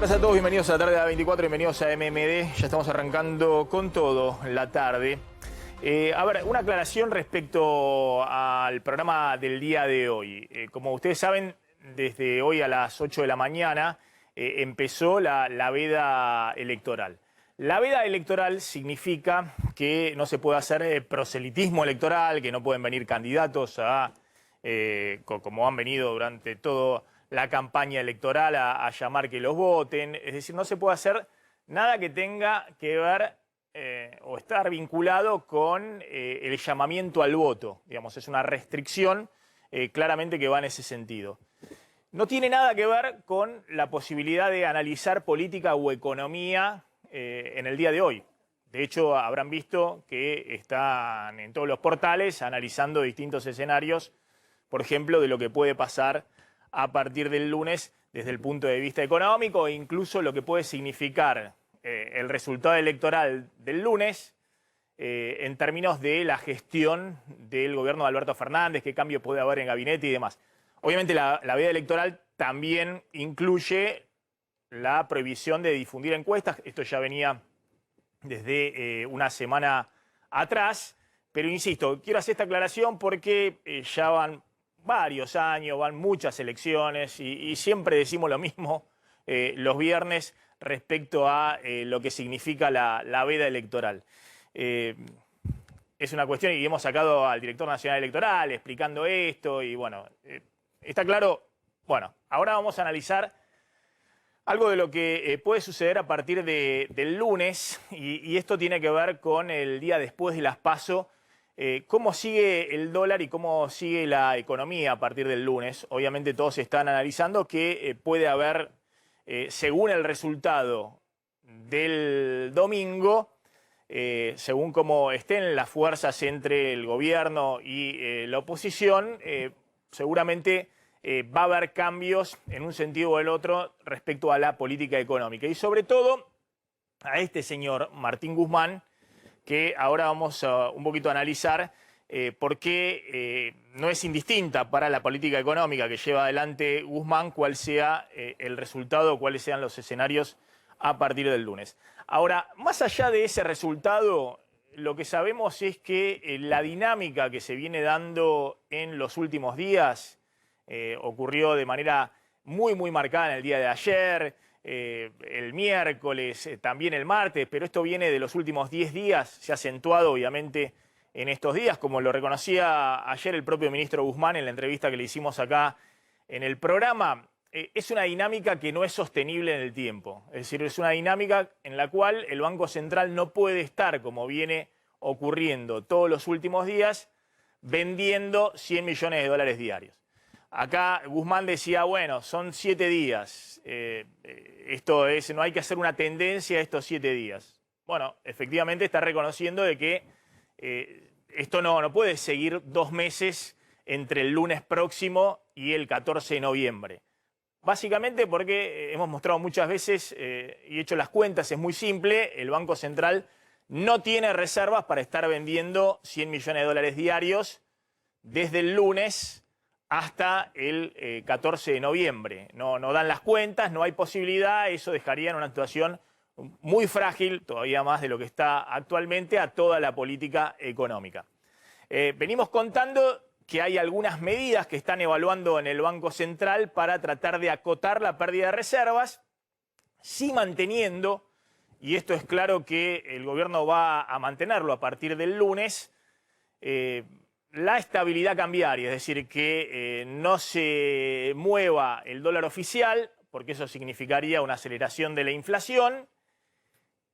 tardes a todos, bienvenidos a la tarde de la 24, bienvenidos a MMD. Ya estamos arrancando con todo la tarde. A ver, una aclaración respecto al programa del día de hoy. Como ustedes saben, desde hoy a las 8 de la mañana empezó la veda electoral. La veda electoral significa que no se puede hacer proselitismo electoral, que no pueden venir candidatos como han venido durante toda la campaña electoral a llamar que los voten. Es decir, no se puede hacer nada que tenga que ver o estar vinculado con el llamamiento al voto. Digamos, es una restricción claramente que va en ese sentido. No tiene nada que ver con la posibilidad de analizar política o economía en el día de hoy. De hecho, habrán visto que están en todos los portales analizando distintos escenarios, por ejemplo, de lo que puede pasar a partir del lunes desde el punto de vista económico e incluso lo que puede significar el resultado electoral del lunes en términos de la gestión del gobierno de Alberto Fernández, qué cambio puede haber en gabinete y demás. Obviamente la veda electoral también incluye la prohibición de difundir encuestas. Esto ya venía desde una semana atrás, pero insisto, quiero hacer esta aclaración porque ya van varios años, van muchas elecciones y siempre decimos lo mismo los viernes respecto a lo que significa la veda electoral. Es una cuestión y hemos sacado al director nacional electoral explicando esto y bueno, está claro. Bueno, ahora vamos a analizar algo de lo que puede suceder a partir del lunes y esto tiene que ver con el día después de las PASO. ¿Cómo sigue el dólar y cómo sigue la economía a partir del lunes? Obviamente todos están analizando que puede haber, según el resultado del domingo, según cómo estén las fuerzas entre el gobierno y la oposición, seguramente va a haber cambios en un sentido o el otro respecto a la política económica. Y sobre todo a este señor Martín Guzmán, que ahora vamos a un poquito a analizar por qué no es indistinta para la política económica que lleva adelante Guzmán cuál sea el resultado, cuáles sean los escenarios a partir del lunes. Ahora, más allá de ese resultado, lo que sabemos es que la dinámica que se viene dando en los últimos días ocurrió de manera muy marcada en el día de ayer, el miércoles, también el martes, pero esto viene de los últimos 10 días, se ha acentuado obviamente en estos días, como lo reconocía ayer el propio ministro Guzmán en la entrevista que le hicimos acá en el programa. Es una dinámica que no es sostenible en el tiempo, es decir, es una dinámica en la cual el Banco Central no puede estar, como viene ocurriendo todos los últimos días, vendiendo 100 millones de dólares diarios. Acá Guzmán decía, bueno, son 7 días, esto es, no hay que hacer una tendencia a estos 7 días. Bueno, efectivamente está reconociendo de que esto no puede seguir 2 meses entre el lunes próximo y el 14 de noviembre. Básicamente porque hemos mostrado muchas veces y hecho las cuentas, es muy simple, el Banco Central no tiene reservas para estar vendiendo 100 millones de dólares diarios desde el lunes hasta el 14 de noviembre. No dan las cuentas, no hay posibilidad, eso dejaría en una situación muy frágil, todavía más de lo que está actualmente, a toda la política económica. Venimos contando que hay algunas medidas que están evaluando en el Banco Central para tratar de acotar la pérdida de reservas, sí manteniendo, y esto es claro que el gobierno va a mantenerlo a partir del lunes, la estabilidad cambiaria, es decir, que no se mueva el dólar oficial, porque eso significaría una aceleración de la inflación,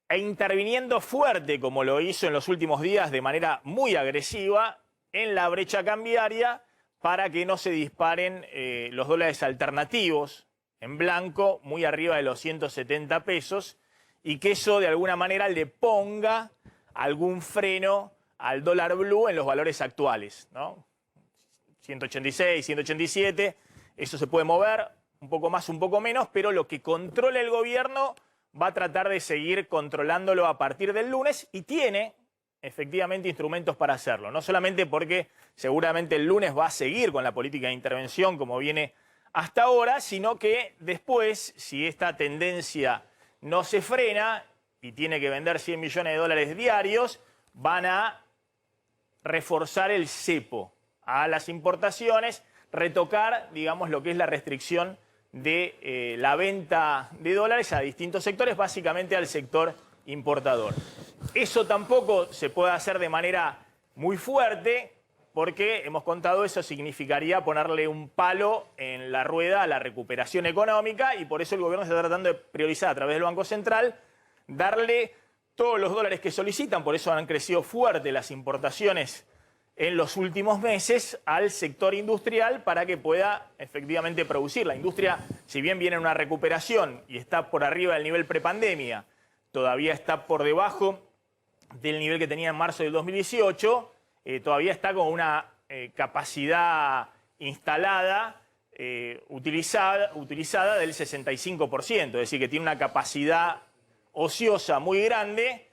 e interviniendo fuerte, como lo hizo en los últimos días de manera muy agresiva, en la brecha cambiaria para que no se disparen los dólares alternativos en blanco muy arriba de los 170 pesos y que eso de alguna manera le ponga algún freno al dólar blue en los valores actuales, ¿no? 186, 187, eso se puede mover un poco más, un poco menos, pero lo que controla el gobierno va a tratar de seguir controlándolo a partir del lunes y tiene efectivamente instrumentos para hacerlo. No solamente porque seguramente el lunes va a seguir con la política de intervención como viene hasta ahora, sino que después, si esta tendencia no se frena y tiene que vender 100 millones de dólares diarios, van a reforzar el cepo a las importaciones, retocar, digamos, lo que es la restricción de la venta de dólares a distintos sectores, básicamente al sector importador. Eso tampoco se puede hacer de manera muy fuerte, porque hemos contado, eso significaría ponerle un palo en la rueda a la recuperación económica, y por eso el gobierno está tratando de priorizar a través del Banco Central, darle todos los dólares que solicitan, por eso han crecido fuerte las importaciones en los últimos meses al sector industrial para que pueda efectivamente producir. La industria, si bien viene en una recuperación y está por arriba del nivel prepandemia, todavía está por debajo del nivel que tenía en marzo del 2018, todavía está con una capacidad instalada, utilizada del 65%, es decir, que tiene una capacidad ociosa muy grande,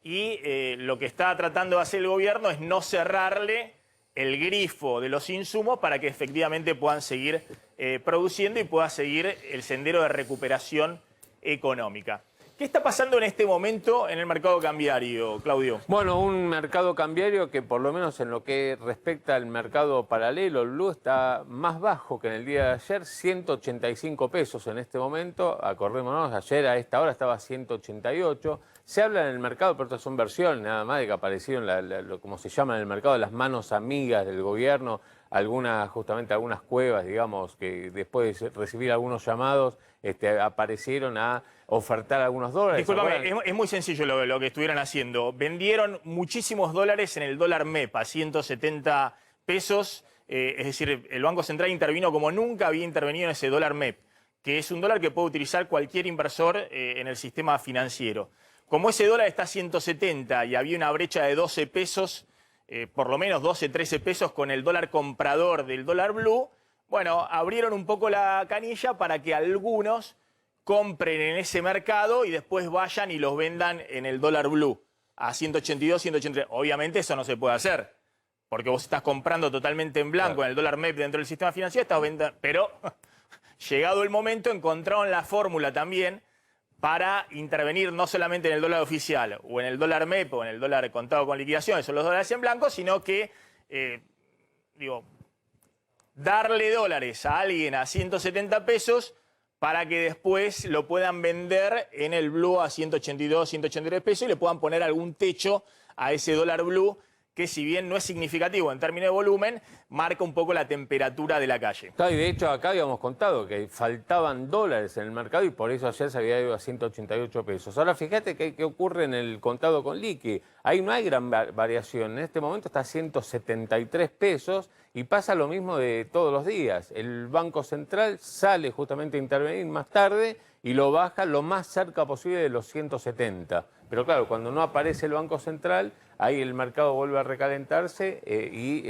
y lo que está tratando de hacer el gobierno es no cerrarle el grifo de los insumos para que efectivamente puedan seguir produciendo y pueda seguir el sendero de recuperación económica. ¿Qué está pasando en este momento en el mercado cambiario, Claudio? Bueno, un mercado cambiario que por lo menos en lo que respecta al mercado paralelo, el blue, está más bajo que en el día de ayer, 185 pesos en este momento. Acordémonos, ayer a esta hora estaba 188. Se habla en el mercado, pero estas son versiones nada más de que aparecieron, como se llama en el mercado, las manos amigas del gobierno, justamente algunas cuevas, digamos, que después de recibir algunos llamados, aparecieron a ofertar algunos dólares. Discúlpame, es muy sencillo lo que estuvieran haciendo. Vendieron muchísimos dólares en el dólar MEP a 170 pesos, es decir, el Banco Central intervino como nunca había intervenido en ese dólar MEP, que es un dólar que puede utilizar cualquier inversor en el sistema financiero. Como ese dólar está a 170 y había una brecha de 12 pesos, por lo menos 12, 13 pesos con el dólar comprador del dólar blue, bueno, abrieron un poco la canilla para que algunos compren en ese mercado y después vayan y los vendan en el dólar blue a 182, 183. Obviamente eso no se puede hacer, porque vos estás comprando totalmente en blanco, claro, en el dólar MEP dentro del sistema financiero, estás vendiendo, pero llegado el momento encontraron la fórmula también para intervenir no solamente en el dólar oficial o en el dólar MEP o en el dólar contado con liquidaciones o los dólares en blanco, sino que, darle dólares a alguien a 170 pesos para que después lo puedan vender en el blue a 182, 183 pesos y le puedan poner algún techo a ese dólar blue, que si bien no es significativo en términos de volumen, marca un poco la temperatura de la calle. Claro, y de hecho acá habíamos contado que faltaban dólares en el mercado y por eso ayer se había ido a 188 pesos. Ahora fíjate qué ocurre en el contado con liqui. Ahí no hay gran variación. En este momento está a 173 pesos y pasa lo mismo de todos los días. El Banco Central sale justamente a intervenir más tarde y lo baja lo más cerca posible de los 170. Pero claro, cuando no aparece el Banco Central, ahí el mercado vuelve a recalentarse y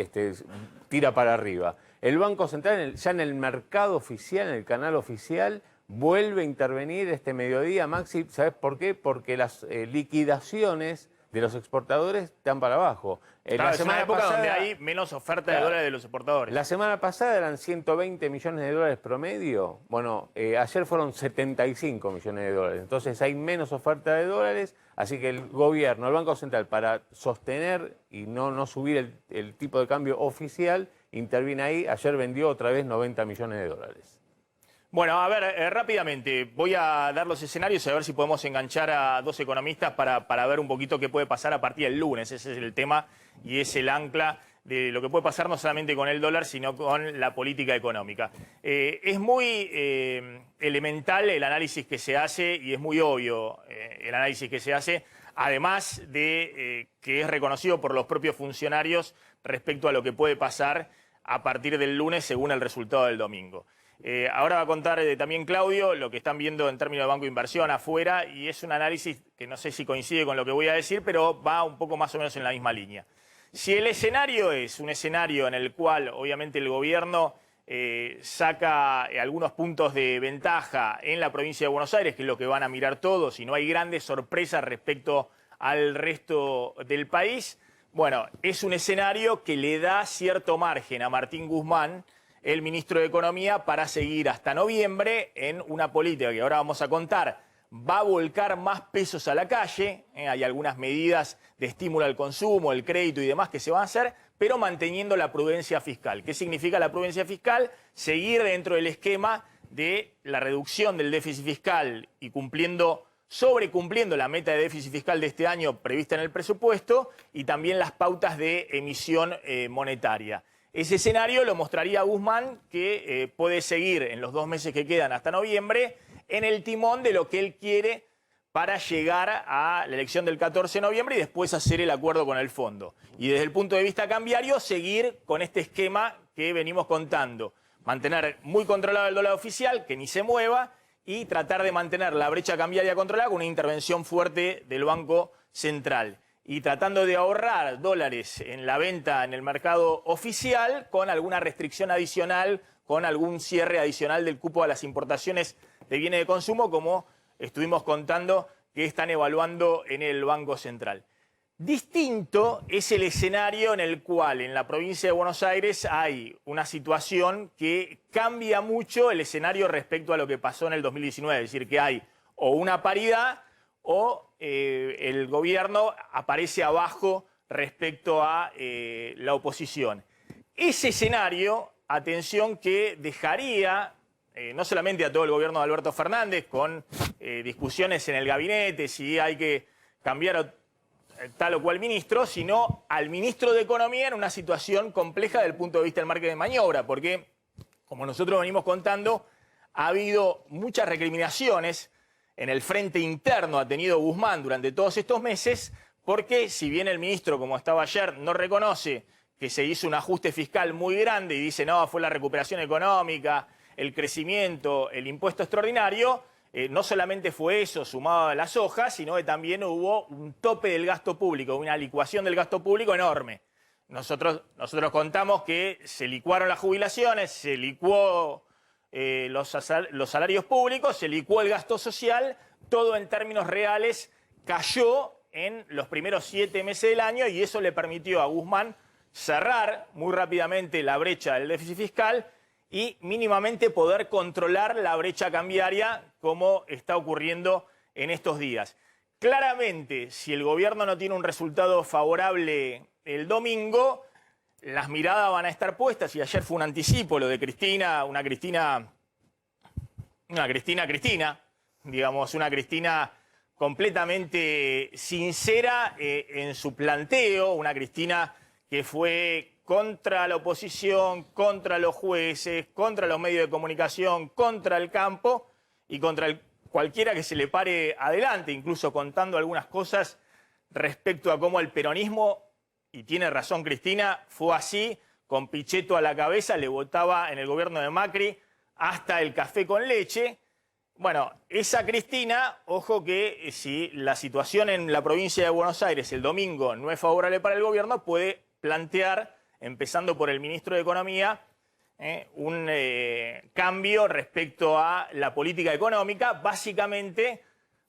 tira para arriba. El Banco Central, ya en el mercado oficial, en el canal oficial, vuelve a intervenir este mediodía, Maxi. ¿Sabes por qué? Porque las liquidaciones de los exportadores están para abajo. Claro, la semana pasada, donde hay menos oferta de dólares de los exportadores. La semana pasada eran 120 millones de dólares promedio. Bueno, ayer fueron 75 millones de dólares. Entonces hay menos oferta de dólares, así que el gobierno, el Banco Central, para sostener y no subir el tipo de cambio oficial, interviene ahí. Ayer vendió otra vez 90 millones de dólares. Bueno, a ver, rápidamente, voy a dar los escenarios y a ver si podemos enganchar a dos economistas para ver un poquito qué puede pasar a partir del lunes. Ese es el tema y es el ancla de lo que puede pasar no solamente con el dólar, sino con la política económica. Es muy elemental el análisis que se hace y es muy obvio el análisis que se hace, además de que es reconocido por los propios funcionarios respecto a lo que puede pasar a partir del lunes según el resultado del domingo. Ahora va a contar también Claudio lo que están viendo en términos de banco de inversión afuera y es un análisis que no sé si coincide con lo que voy a decir, pero va un poco más o menos en la misma línea. Si el escenario es un escenario en el cual obviamente el gobierno saca algunos puntos de ventaja en la provincia de Buenos Aires, que es lo que van a mirar todos, y no hay grandes sorpresas respecto al resto del país, bueno, es un escenario que le da cierto margen a Martín Guzmán el ministro de Economía para seguir hasta noviembre en una política que ahora vamos a contar. Va a volcar más pesos a la calle, hay algunas medidas de estímulo al consumo, el crédito y demás que se van a hacer, pero manteniendo la prudencia fiscal. ¿Qué significa la prudencia fiscal? Seguir dentro del esquema de la reducción del déficit fiscal y sobrecumpliendo la meta de déficit fiscal de este año prevista en el presupuesto y también las pautas de emisión monetaria. Ese escenario lo mostraría Guzmán, que puede seguir en los 2 meses que quedan hasta noviembre en el timón de lo que él quiere para llegar a la elección del 14 de noviembre y después hacer el acuerdo con el fondo. Y desde el punto de vista cambiario, seguir con este esquema que venimos contando. Mantener muy controlado el dólar oficial, que ni se mueva, y tratar de mantener la brecha cambiaria controlada con una intervención fuerte del Banco Central. Y tratando de ahorrar dólares en la venta en el mercado oficial con alguna restricción adicional, con algún cierre adicional del cupo a las importaciones de bienes de consumo, como estuvimos contando que están evaluando en el Banco Central. Distinto es el escenario en el cual en la provincia de Buenos Aires hay una situación que cambia mucho el escenario respecto a lo que pasó en el 2019. Es decir, que hay o una paridad o el gobierno aparece abajo respecto a la oposición. Ese escenario, atención, que dejaría no solamente a todo el gobierno de Alberto Fernández con discusiones en el gabinete, si hay que cambiar tal o cual ministro, sino al ministro de Economía en una situación compleja desde el punto de vista del margen de maniobra, porque, como nosotros venimos contando, ha habido muchas recriminaciones en el frente interno, ha tenido Guzmán durante todos estos meses, porque si bien el ministro, como estaba ayer, no reconoce que se hizo un ajuste fiscal muy grande y dice, no, fue la recuperación económica, el crecimiento, el impuesto extraordinario, no solamente fue eso sumado a las hojas, sino que también hubo un tope del gasto público, una licuación del gasto público enorme. Nosotros contamos que se licuaron las jubilaciones, se licuó los salarios públicos, se licuó el gasto social, todo en términos reales cayó en los primeros 7 meses del año y eso le permitió a Guzmán cerrar muy rápidamente la brecha del déficit fiscal y mínimamente poder controlar la brecha cambiaria como está ocurriendo en estos días. Claramente, si el gobierno no tiene un resultado favorable el domingo, las miradas van a estar puestas, y ayer fue un anticipo lo de Cristina, una Cristina, digamos, una Cristina completamente sincera en su planteo, una Cristina que fue contra la oposición, contra los jueces, contra los medios de comunicación, contra el campo y contra cualquiera que se le pare adelante, incluso contando algunas cosas respecto a cómo el peronismo, y tiene razón Cristina, fue así, con Pichetto a la cabeza, le votaba en el gobierno de Macri hasta el café con leche. Bueno, esa Cristina, ojo que si la situación en la provincia de Buenos Aires el domingo no es favorable para el gobierno, puede plantear, empezando por el ministro de Economía, un cambio respecto a la política económica, básicamente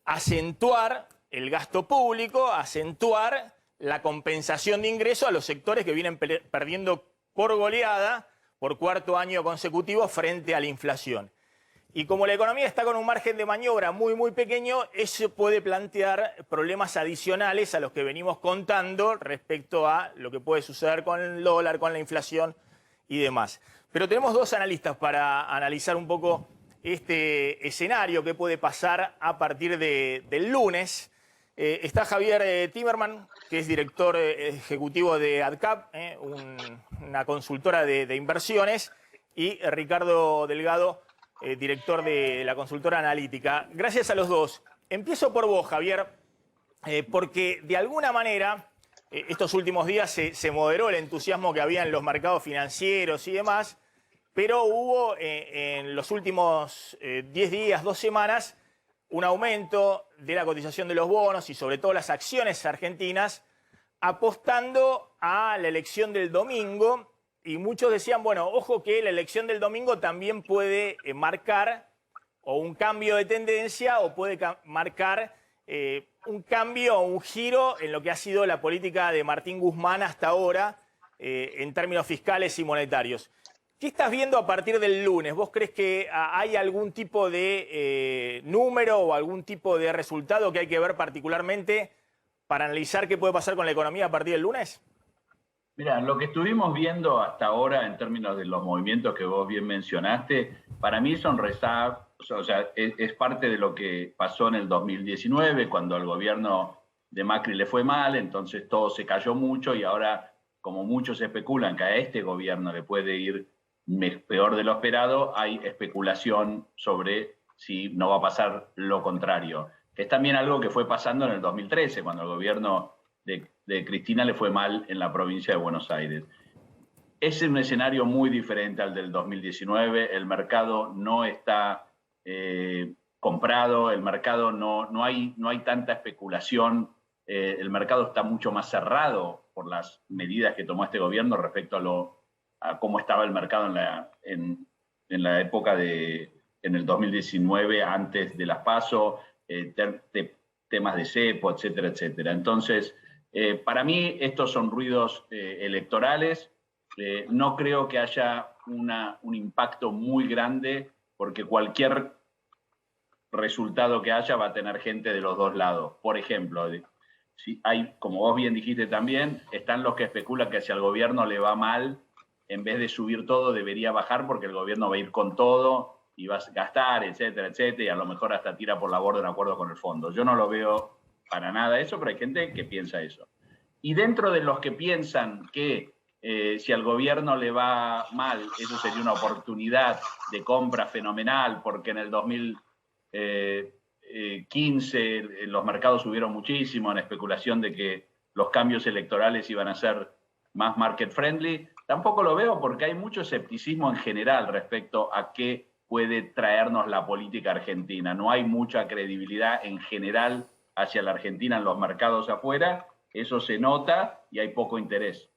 acentuar el gasto público, acentuar la compensación de ingresos a los sectores que vienen perdiendo por goleada por 4º año consecutivo frente a la inflación. Y como la economía está con un margen de maniobra muy, muy pequeño, eso puede plantear problemas adicionales a los que venimos contando respecto a lo que puede suceder con el dólar, con la inflación y demás. Pero tenemos 2 analistas para analizar un poco este escenario que puede pasar a partir del lunes. Está Javier Timerman, que es director ejecutivo de ADCAP, una consultora de inversiones, y Ricardo Delgado, director de la consultora analítica. Gracias a los dos. Empiezo por vos, Javier, porque de alguna manera estos últimos días se moderó el entusiasmo que había en los mercados financieros y demás, pero hubo en los últimos 10 días, 2 semanas, un aumento de la cotización de los bonos y sobre todo las acciones argentinas, apostando a la elección del domingo. Y muchos decían, bueno, ojo que la elección del domingo también puede marcar o un cambio de tendencia o puede marcar un cambio o un giro en lo que ha sido la política de Martín Guzmán hasta ahora en términos fiscales y monetarios. ¿Qué estás viendo a partir del lunes? ¿Vos crees que hay algún tipo de número o algún tipo de resultado que hay que ver particularmente para analizar qué puede pasar con la economía a partir del lunes? Mira, lo que estuvimos viendo hasta ahora en términos de los movimientos que vos bien mencionaste, para mí son rezagos, o sea, es parte de lo que pasó en el 2019, cuando al gobierno de Macri le fue mal, entonces todo se cayó mucho y ahora, como muchos especulan que a este gobierno le puede ir peor de lo esperado, hay especulación sobre si no va a pasar lo contrario, que es también algo que fue pasando en el 2013, cuando el gobierno de Cristina le fue mal en la provincia de Buenos Aires. Es un escenario muy diferente al del 2019, el mercado no está comprado, el mercado no hay tanta especulación, el mercado está mucho más cerrado por las medidas que tomó este gobierno respecto a cómo estaba el mercado en la época en el 2019, antes de las PASO, temas de cepo, etcétera, etcétera. Entonces, para mí estos son ruidos electorales. No creo que haya un impacto muy grande, porque cualquier resultado que haya va a tener gente de los dos lados. Por ejemplo, si hay, como vos bien dijiste también, están los que especulan que si al gobierno le va mal, en vez de subir todo, debería bajar porque el gobierno va a ir con todo y va a gastar, etcétera, etcétera, y a lo mejor hasta tira por la borda un acuerdo con el fondo. Yo no lo veo para nada eso, pero hay gente que piensa eso. Y dentro de los que piensan que si al gobierno le va mal, eso sería una oportunidad de compra fenomenal, porque en el 2015 los mercados subieron muchísimo en especulación de que los cambios electorales iban a ser más market friendly. Tampoco lo veo, porque hay mucho escepticismo en general respecto a qué puede traernos la política argentina. No hay mucha credibilidad en general hacia la Argentina en los mercados afuera, eso se nota y hay poco interés.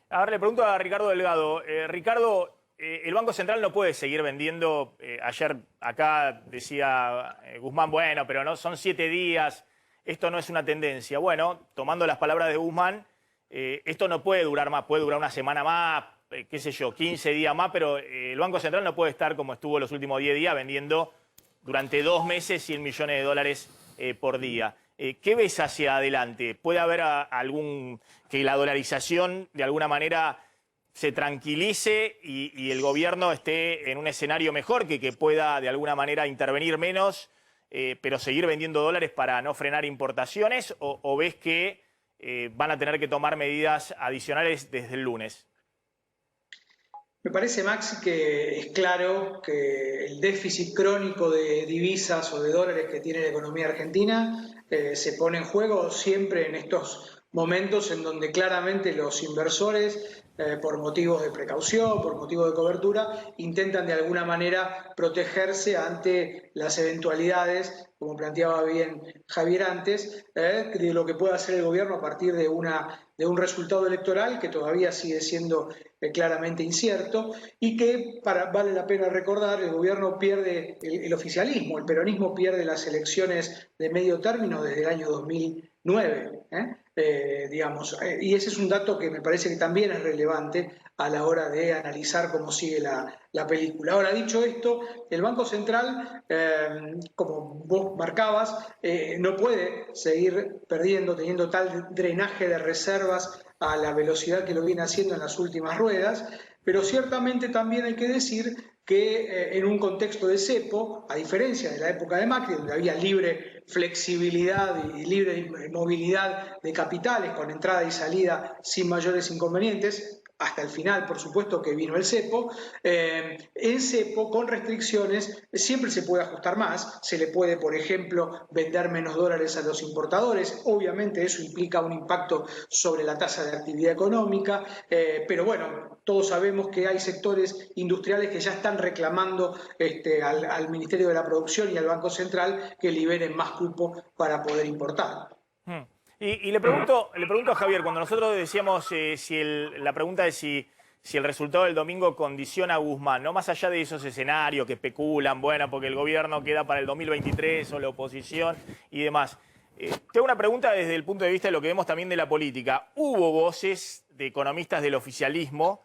Ahora le pregunto a Ricardo Delgado. Ricardo, el Banco Central no puede seguir vendiendo. Ayer acá decía Guzmán, bueno, pero no son 7 días, esto no es una tendencia. Bueno, tomando las palabras de Guzmán, esto no puede durar más, puede durar una semana más, qué sé yo, 15 días más, pero el Banco Central no puede estar como estuvo los últimos 10 días vendiendo durante 2 meses 100 millones de dólares por día. ¿Qué ves hacia adelante? ¿Puede haber que la dolarización de alguna manera se tranquilice y el gobierno esté en un escenario mejor, que pueda de alguna manera intervenir menos, pero seguir vendiendo dólares para no frenar importaciones? ¿O ves que van a tener que tomar medidas adicionales desde el lunes? Me parece, Maxi, que es claro que el déficit crónico de divisas o de dólares que tiene la economía argentina se pone en juego siempre en estos momentos en donde claramente los inversores, por motivos de precaución, por motivos de cobertura, intentan de alguna manera protegerse ante las eventualidades, como planteaba bien Javier antes, de lo que pueda hacer el gobierno a partir de un resultado electoral que todavía sigue siendo claramente incierto y que, vale la pena recordar, el gobierno pierde, el oficialismo, el peronismo pierde las elecciones de medio término desde el año 2009, digamos, y ese es un dato que me parece que también es relevante a la hora de analizar cómo sigue la película. Ahora, dicho esto, el Banco Central, como vos marcabas, no puede seguir perdiendo, teniendo tal drenaje de reservas a la velocidad que lo viene haciendo en las últimas ruedas, pero ciertamente también hay que decir que en un contexto de cepo, a diferencia de la época de Macri, donde había libre flexibilidad y libre movilidad de capitales con entrada y salida sin mayores inconvenientes, hasta el final, por supuesto, que vino el cepo. En cepo, con restricciones, siempre se puede ajustar más. Se le puede, por ejemplo, vender menos dólares a los importadores. Obviamente eso implica un impacto sobre la tasa de actividad económica, pero bueno, todos sabemos que hay sectores industriales que ya están reclamando al Ministerio de la Producción y al Banco Central que liberen más cupo para poder importar. Y le pregunto a Javier, cuando nosotros decíamos la pregunta es si el resultado del domingo condiciona a Guzmán, ¿no? Más allá de esos escenarios que especulan, bueno, porque el gobierno queda para el 2023 o la oposición y demás. Tengo una pregunta desde el punto de vista de lo que vemos también de la política. Hubo voces de economistas del oficialismo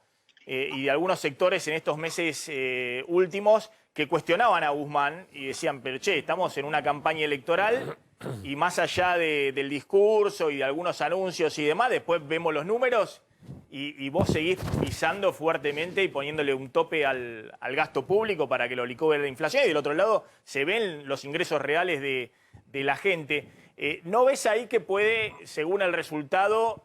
y de algunos sectores en estos meses últimos que cuestionaban a Guzmán y decían, pero che, estamos en una campaña electoral y más allá del discurso y de algunos anuncios y demás, después vemos los números y vos seguís pisando fuertemente y poniéndole un tope al gasto público para que lo licúe la inflación, y del otro lado se ven los ingresos reales de la gente. ¿No ves ahí que puede, según el resultado,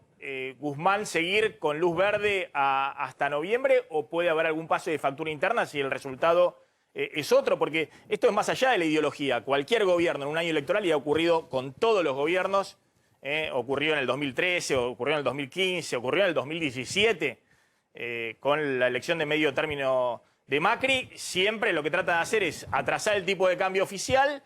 Guzmán seguir con luz verde hasta noviembre, o puede haber algún paso de factura interna si el resultado es otro? Porque esto es más allá de la ideología. Cualquier gobierno en un año electoral, y ha ocurrido con todos los gobiernos, ocurrió en el 2013, ocurrió en el 2015, ocurrió en el 2017, con la elección de medio término de Macri, siempre lo que trata de hacer es atrasar el tipo de cambio oficial,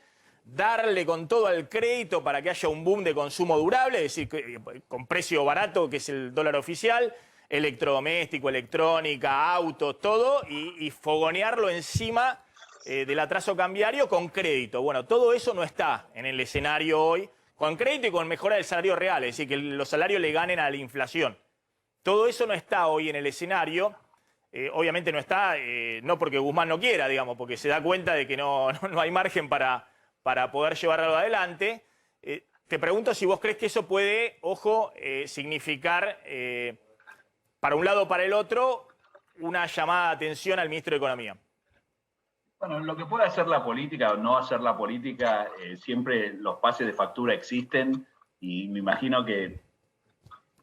darle con todo al crédito para que haya un boom de consumo durable, es decir, con precio barato, que es el dólar oficial, electrodoméstico, electrónica, autos, todo, y fogonearlo encima del atraso cambiario con crédito. Bueno, todo eso no está en el escenario hoy, con crédito y con mejora del salario real, es decir, que los salarios le ganen a la inflación. Todo eso no está hoy en el escenario. Obviamente no está, no porque Guzmán no quiera, digamos, porque se da cuenta de que no hay margen para poder llevarlo adelante. Te pregunto si vos crees que eso puede, ojo, significar, para un lado o para el otro, una llamada de atención al ministro de Economía. Bueno, lo que puede hacer la política o no hacer la política, siempre los pases de factura existen, y me imagino que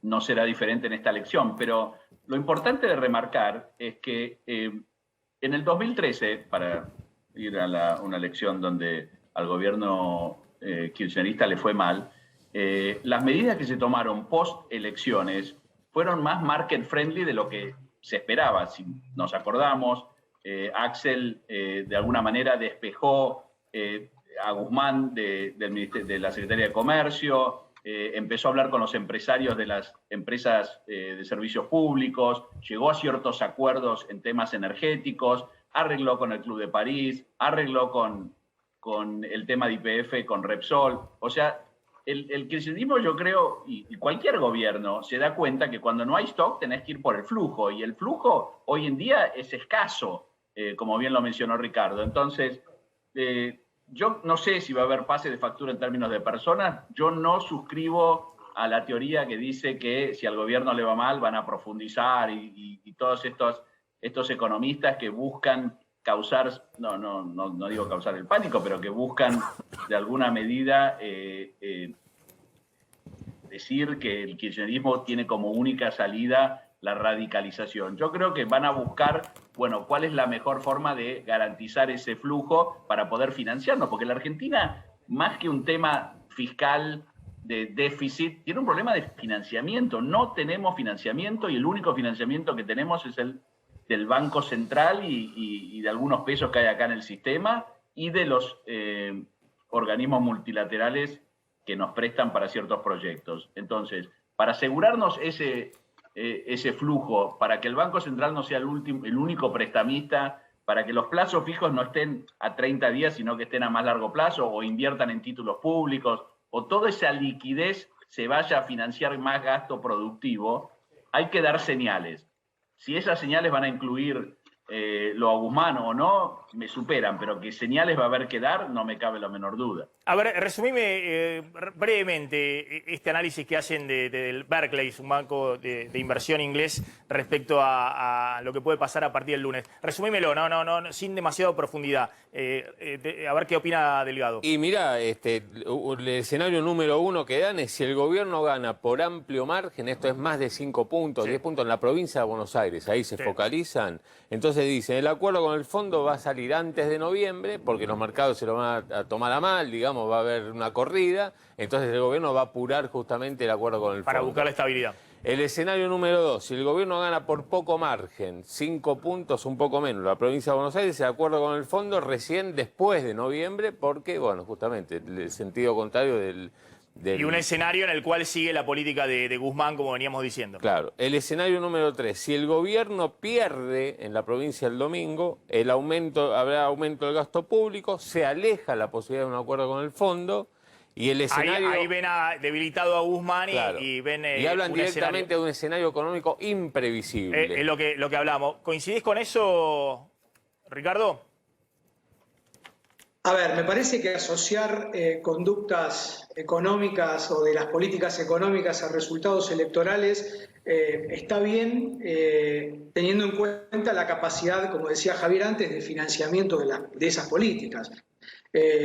no será diferente en esta elección, pero lo importante de remarcar es que en el 2013, para ir a una elección donde al gobierno kirchnerista le fue mal, las medidas que se tomaron post-elecciones fueron más market friendly de lo que se esperaba. Si nos acordamos, Axel de alguna manera despejó a Guzmán de la Secretaría de Comercio, empezó a hablar con los empresarios de las empresas de servicios públicos, llegó a ciertos acuerdos en temas energéticos, arregló con el Club de París, arregló con el tema de YPF, con Repsol. O sea, el kirchnerismo, yo creo, y cualquier gobierno se da cuenta que cuando no hay stock tenés que ir por el flujo, y el flujo hoy en día es escaso, como bien lo mencionó Ricardo. Entonces, yo no sé si va a haber pase de factura en términos de personas. Yo no suscribo a la teoría que dice que si al gobierno le va mal van a profundizar, y todos estos economistas que buscan causar, no digo causar el pánico, pero que buscan de alguna medida decir que el kirchnerismo tiene como única salida la radicalización. Yo creo que van a buscar, bueno, cuál es la mejor forma de garantizar ese flujo para poder financiarnos, porque la Argentina, más que un tema fiscal de déficit, tiene un problema de financiamiento. No tenemos financiamiento, y el único financiamiento que tenemos es el del Banco Central y de algunos pesos que hay acá en el sistema, y de los organismos multilaterales que nos prestan para ciertos proyectos. Entonces, para asegurarnos ese flujo, para que el Banco Central no sea el único prestamista, para que los plazos fijos no estén a 30 días, sino que estén a más largo plazo, o inviertan en títulos públicos, o toda esa liquidez se vaya a financiar más gasto productivo, hay que dar señales. Si esas señales van a incluir lo a Guzmán o no, me superan, pero que señales va a haber que dar, no me cabe la menor duda. A ver, resumime brevemente este análisis que hacen del Barclays, un banco de inversión inglés, respecto a lo que puede pasar a partir del lunes. Resumímelo, no, sin demasiada profundidad. A ver qué opina Delgado. Y mira, el escenario número 1 que dan es: si el gobierno gana por amplio margen, esto es más de 5 puntos, sí, 10 puntos en la provincia de Buenos Aires, ahí se focalizan. Entonces dicen, el acuerdo con el fondo va a salir antes de noviembre, porque los mercados se lo van a tomar a mal, digamos, va a haber una corrida, entonces el gobierno va a apurar justamente el acuerdo con el fondo. Para buscar la estabilidad. El escenario número 2, si el gobierno gana por poco margen, 5 puntos, un poco menos, la provincia de Buenos Aires, el acuerdo con el fondo recién después de noviembre, porque, bueno, justamente el sentido contrario del... Y un escenario en el cual sigue la política de Guzmán, como veníamos diciendo. Claro. El escenario número 3, si el gobierno pierde en la provincia el domingo, habrá aumento del gasto público, se aleja la posibilidad de un acuerdo con el fondo, Y el escenario... Ahí ven debilitado a Guzmán Claro. y ven y hablan un directamente escenario. de un escenario económico imprevisible. Es lo que hablamos. ¿Coincidís con eso, Ricardo? A ver, me parece que asociar conductas económicas o de las políticas económicas a resultados electorales está bien, teniendo en cuenta la capacidad, como decía Javier antes, de financiamiento de esas políticas.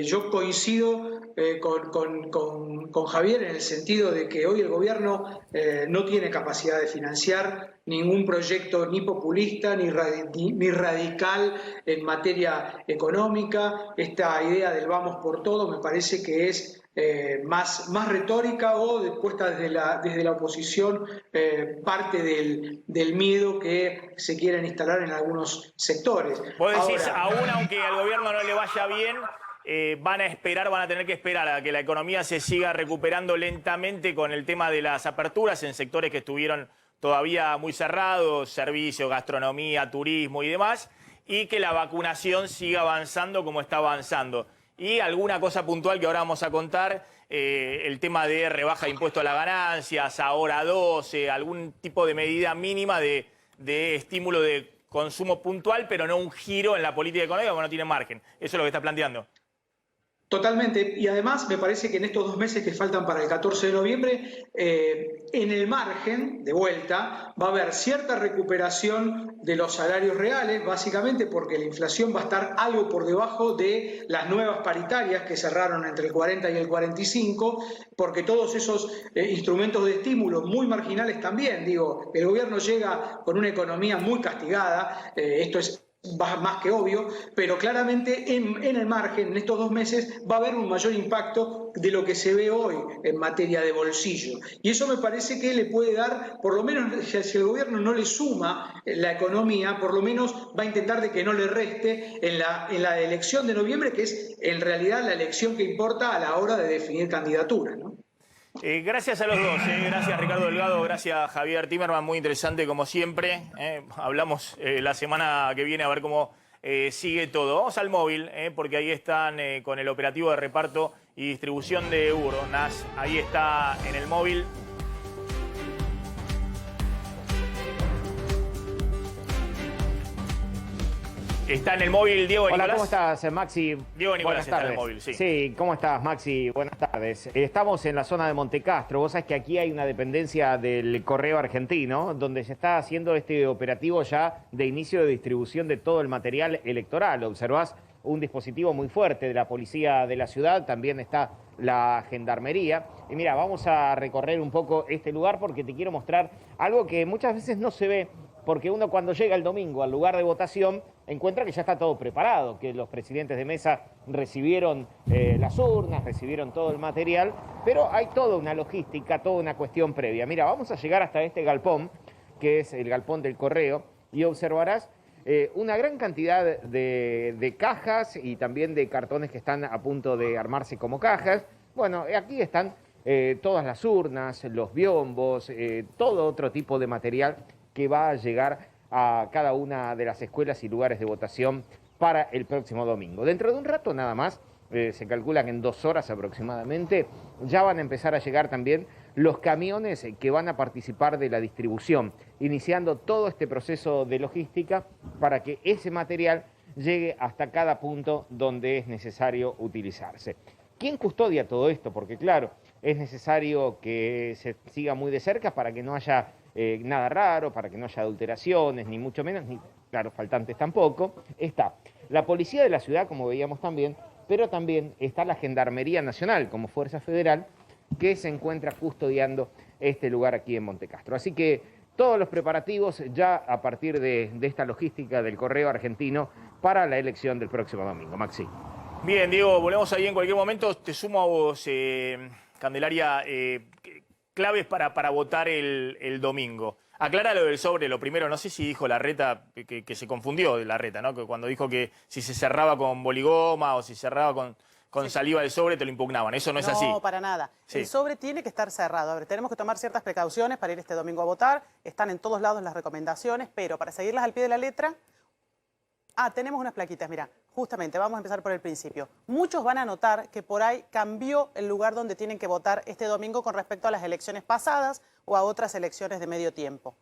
Yo coincido con Javier en el sentido de que hoy el gobierno no tiene capacidad de financiar ningún proyecto ni populista ni radical en materia económica. Esta idea del vamos por todo me parece que es más retórica o puesta desde la oposición, parte del miedo que se quieren instalar en algunos sectores. Vos decís, Ahora, aún aunque al gobierno no le vaya bien, van a tener que esperar a que la economía se siga recuperando lentamente con el tema de las aperturas en sectores que estuvieron todavía muy cerrados, servicios, gastronomía, turismo y demás, y que la vacunación siga avanzando como está avanzando. Y alguna cosa puntual que ahora vamos a contar, el tema de rebaja de impuesto a las ganancias, ahora 12, algún tipo de medida mínima de estímulo de consumo puntual, pero no un giro en la política económica porque no tiene margen. Eso es lo que está planteando. Totalmente, y además me parece que en estos 2 meses que faltan para el 14 de noviembre, en el margen, de vuelta, va a haber cierta recuperación de los salarios reales, básicamente porque la inflación va a estar algo por debajo de las nuevas paritarias que cerraron entre el 40 y el 45, porque todos esos instrumentos de estímulo muy marginales también, digo, el gobierno llega con una economía muy castigada, esto es más que obvio, pero claramente en el margen, en estos 2 meses, va a haber un mayor impacto de lo que se ve hoy en materia de bolsillo. Y eso me parece que le puede dar, por lo menos si el gobierno no le suma la economía, por lo menos va a intentar de que no le reste en la elección de noviembre, que es en realidad la elección que importa a la hora de definir candidaturas, ¿no? Gracias a los dos, gracias Ricardo Delgado, gracias Javier Timerman, muy interesante como siempre. Hablamos la semana que viene a ver cómo sigue todo. Vamos al móvil, porque ahí están con el operativo de reparto y distribución de urnas. Ahí está en el móvil. Está en el móvil Diego Hola, Nicolás. ¿cómo estás, Maxi? Diego Nicolás Buenas está en tardes. el móvil, sí. Sí, ¿cómo estás, Maxi? Buenas tardes. Estamos en la zona de Montecastro. Vos sabés que aquí hay una dependencia del Correo Argentino, donde se está haciendo este operativo ya de inicio de distribución de todo el material electoral. Observás un dispositivo muy fuerte de la policía de la ciudad, también está la gendarmería. Y mira, vamos a recorrer un poco este lugar porque te quiero mostrar algo que muchas veces no se ve, porque uno cuando llega el domingo al lugar de votación encuentra que ya está todo preparado, que los presidentes de mesa recibieron las urnas, recibieron todo el material, pero hay toda una logística, toda una cuestión previa. Mira, vamos a llegar hasta este galpón, que es el galpón del correo, y observarás una gran cantidad de cajas y también de cartones que están a punto de armarse como cajas. Bueno, aquí están todas las urnas, los biombos, todo otro tipo de material que va a llegar a cada una de las escuelas y lugares de votación para el próximo domingo. Dentro de un rato nada más, se calcula que en 2 horas aproximadamente, ya van a empezar a llegar también los camiones que van a participar de la distribución, iniciando todo este proceso de logística para que ese material llegue hasta cada punto donde es necesario utilizarse. ¿Quién custodia todo esto? Porque claro, es necesario que se siga muy de cerca para que no haya nada raro, para que no haya adulteraciones, ni mucho menos, ni, claro, faltantes tampoco. Está la Policía de la Ciudad, como veíamos también, pero también está la Gendarmería Nacional como Fuerza Federal, que se encuentra custodiando este lugar aquí en Montecastro. Así que todos los preparativos ya a partir de esta logística del Correo Argentino para la elección del próximo domingo. Maxi. Bien, Diego, volvemos ahí en cualquier momento. Te sumo a vos, Candelaria, claves para votar el domingo. Aclara lo del sobre, lo primero, no sé si dijo Larreta, que se confundió de Larreta, ¿no? Que cuando dijo que si se cerraba con boligoma o si cerraba con saliva del sobre te lo impugnaban. Eso no es así. No, para nada. Sí. El sobre tiene que estar cerrado. A ver, tenemos que tomar ciertas precauciones para ir este domingo a votar. Están en todos lados las recomendaciones, pero para seguirlas al pie de la letra, Tenemos unas plaquitas, mira, justamente, vamos a empezar por el principio. Muchos van a notar que por ahí cambió el lugar donde tienen que votar este domingo con respecto a las elecciones pasadas o a otras elecciones de medio tiempo.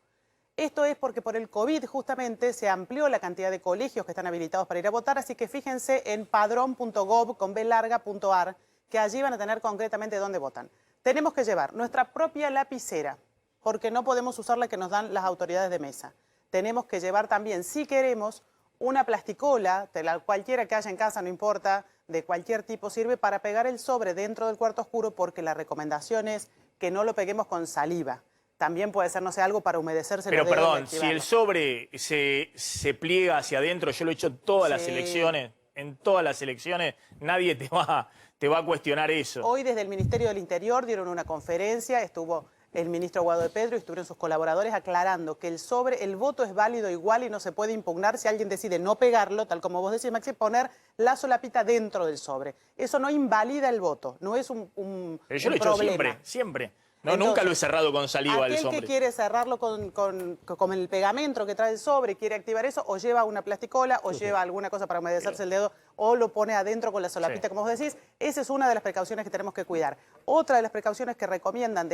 Esto es porque por el COVID justamente se amplió la cantidad de colegios que están habilitados para ir a votar, así que fíjense en padrón.gov.ar, que allí van a tener concretamente dónde votan. Tenemos que llevar nuestra propia lapicera, porque no podemos usar la que nos dan las autoridades de mesa. Tenemos que llevar también, si queremos, una plasticola, de la cualquiera que haya en casa, no importa, de cualquier tipo sirve para pegar el sobre dentro del cuarto oscuro, porque la recomendación es que no lo peguemos con saliva. También puede ser, no sé, algo para humedecerse los dedos. Pero perdón, si el sobre se pliega hacia adentro, yo lo he hecho todas las elecciones, en todas las elecciones, nadie te va a cuestionar eso. Hoy desde el Ministerio del Interior dieron una conferencia, estuvo el ministro Guado de Pedro y estuvieron sus colaboradores aclarando que el voto es válido igual y no se puede impugnar si alguien decide no pegarlo, tal como vos decís, Maxi, poner la solapita dentro del sobre. Eso no invalida el voto, no es un Pero yo lo he hecho siempre. No, entonces, nunca lo he cerrado con saliva el sobre. Aquel que quiere cerrarlo con el pegamento que trae el sobre, quiere activar eso, o lleva una plasticola, o lleva alguna cosa para humedecerse el dedo, o lo pone adentro con la solapita, como vos decís. Esa es una de las precauciones que tenemos que cuidar. Otra de las precauciones que recomiendan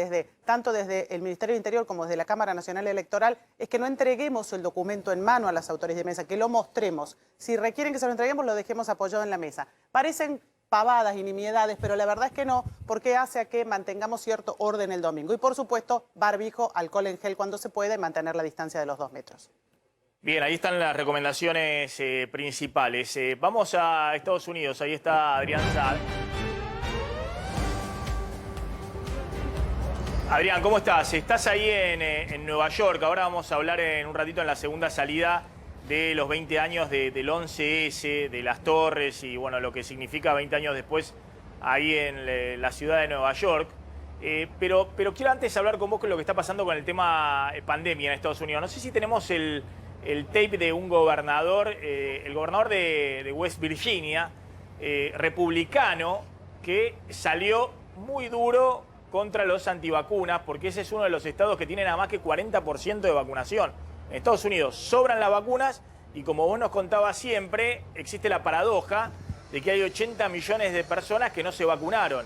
tanto desde el Ministerio del Interior como desde la Cámara Nacional Electoral es que no entreguemos el documento en mano a las autoridades de mesa, que lo mostremos. Si requieren que se lo entreguemos, lo dejemos apoyado en la mesa. Parecen pavadas y nimiedades, pero la verdad es que no, porque hace a que mantengamos cierto orden el domingo. Y por supuesto, barbijo, alcohol en gel cuando se pueda y mantener la distancia de los 2 metros. Bien, ahí están las recomendaciones principales. Vamos a Estados Unidos, ahí está Adrián Saad. Adrián, ¿cómo estás? Estás ahí en Nueva York, ahora vamos a hablar en un ratito en la segunda salida de los 20 años del 11S, de las torres y bueno, lo que significa 20 años después ahí en la ciudad de Nueva York. Pero quiero antes hablar con vos con lo que está pasando con el tema pandemia en Estados Unidos. No sé si tenemos el tape de un gobernador, el gobernador de West Virginia, republicano, que salió muy duro contra los antivacunas, porque ese es uno de los estados que tiene nada más que 40% de vacunación. En Estados Unidos sobran las vacunas y como vos nos contabas siempre, existe la paradoja de que hay 80 millones de personas que no se vacunaron.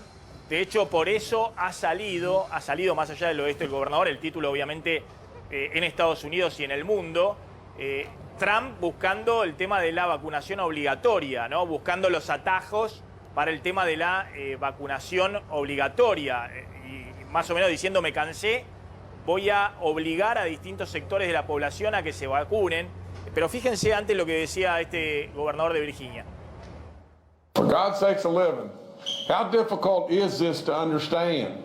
De hecho, por eso ha salido más allá del oeste el gobernador, el título obviamente en Estados Unidos y en el mundo, Trump buscando el tema de la vacunación obligatoria, ¿no? Buscando los atajos para el tema de la vacunación obligatoria y más o menos diciendo me cansé, voy a obligar a distintos sectores de la población a que se vacunen. Pero fíjense antes lo que decía este gobernador de Virginia. For God's sakes, 11, how difficult is this to understand?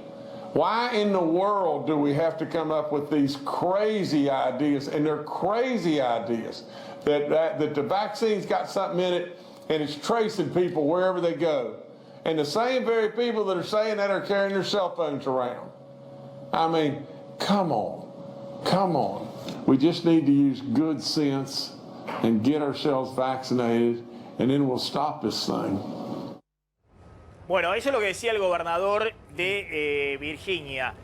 Why in the world do we have to come up with these crazy ideas? And they're crazy ideas that the vaccine's got something in it and it's tracing people wherever they go. And the same very people that are saying that are carrying their cell phones around. I mean, come on. We just need to use good sense and get ourselves vaccinated, and then we'll stop this thing. Bueno, eso es lo que decía el gobernador de Virginia.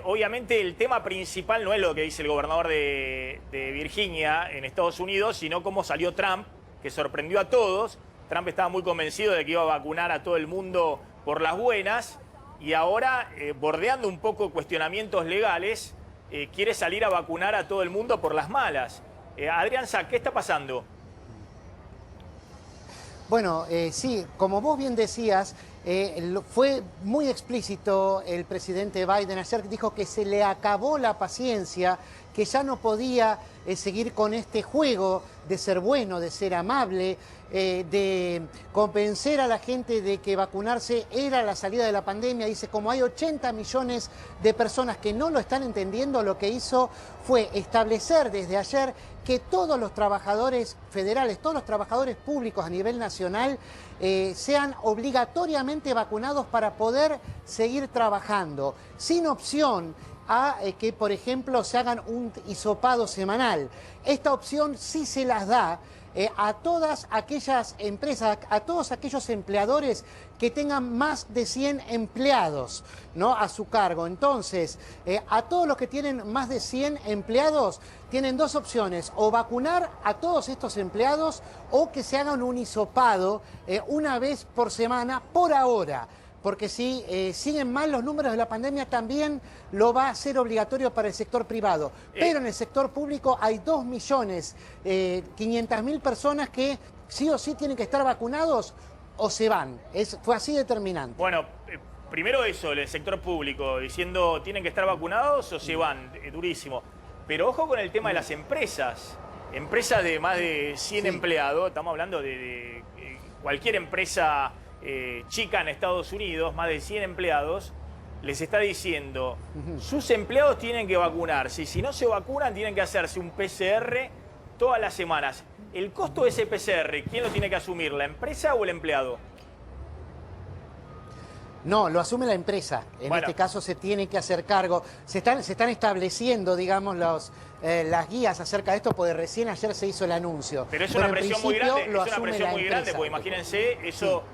Obviamente el tema principal no es lo que dice el gobernador de Virginia en Estados Unidos, sino cómo salió Trump, que sorprendió a todos. Trump estaba muy convencido de que iba a vacunar a todo el mundo por las buenas y ahora, bordeando un poco cuestionamientos legales, quiere salir a vacunar a todo el mundo por las malas. Adrián Saad, ¿qué está pasando? Bueno, sí, como vos bien decías, fue muy explícito el presidente Biden ayer, dijo que se le acabó la paciencia, que ya no podía seguir con este juego de ser bueno, de ser amable, de convencer a la gente de que vacunarse era la salida de la pandemia. Dice, como hay 80 millones de personas que no lo están entendiendo, lo que hizo fue establecer desde ayer que todos los trabajadores federales, todos los trabajadores públicos a nivel nacional sean obligatoriamente vacunados para poder seguir trabajando, sin opción a que, por ejemplo, se hagan un hisopado semanal. Esta opción sí se las da a todas aquellas empresas, a todos aquellos empleadores que tengan más de 100 empleados, ¿no?, a su cargo. Entonces, a todos los que tienen más de 100 empleados, tienen dos opciones: o vacunar a todos estos empleados o que se hagan un hisopado una vez por semana por ahora. Porque si siguen mal los números de la pandemia, también lo va a ser obligatorio para el sector privado. Pero en el sector público hay 2.500.000 personas que sí o sí tienen que estar vacunados o se van. Fue así determinante. Bueno, primero eso, el sector público, diciendo tienen que estar vacunados o se van, durísimo. Pero ojo con el tema de las empresas. Empresas de más de 100 empleados, estamos hablando de cualquier empresa chica en Estados Unidos, más de 100 empleados, les está diciendo, sus empleados tienen que vacunarse y si no se vacunan tienen que hacerse un PCR todas las semanas. ¿El costo de ese PCR, quién lo tiene que asumir, la empresa o el empleado? No, lo asume la empresa. En este caso se tiene que hacer cargo. Se están estableciendo, digamos, las guías acerca de esto, porque recién ayer se hizo el anuncio. Pero es una presión muy grande, porque imagínense, eso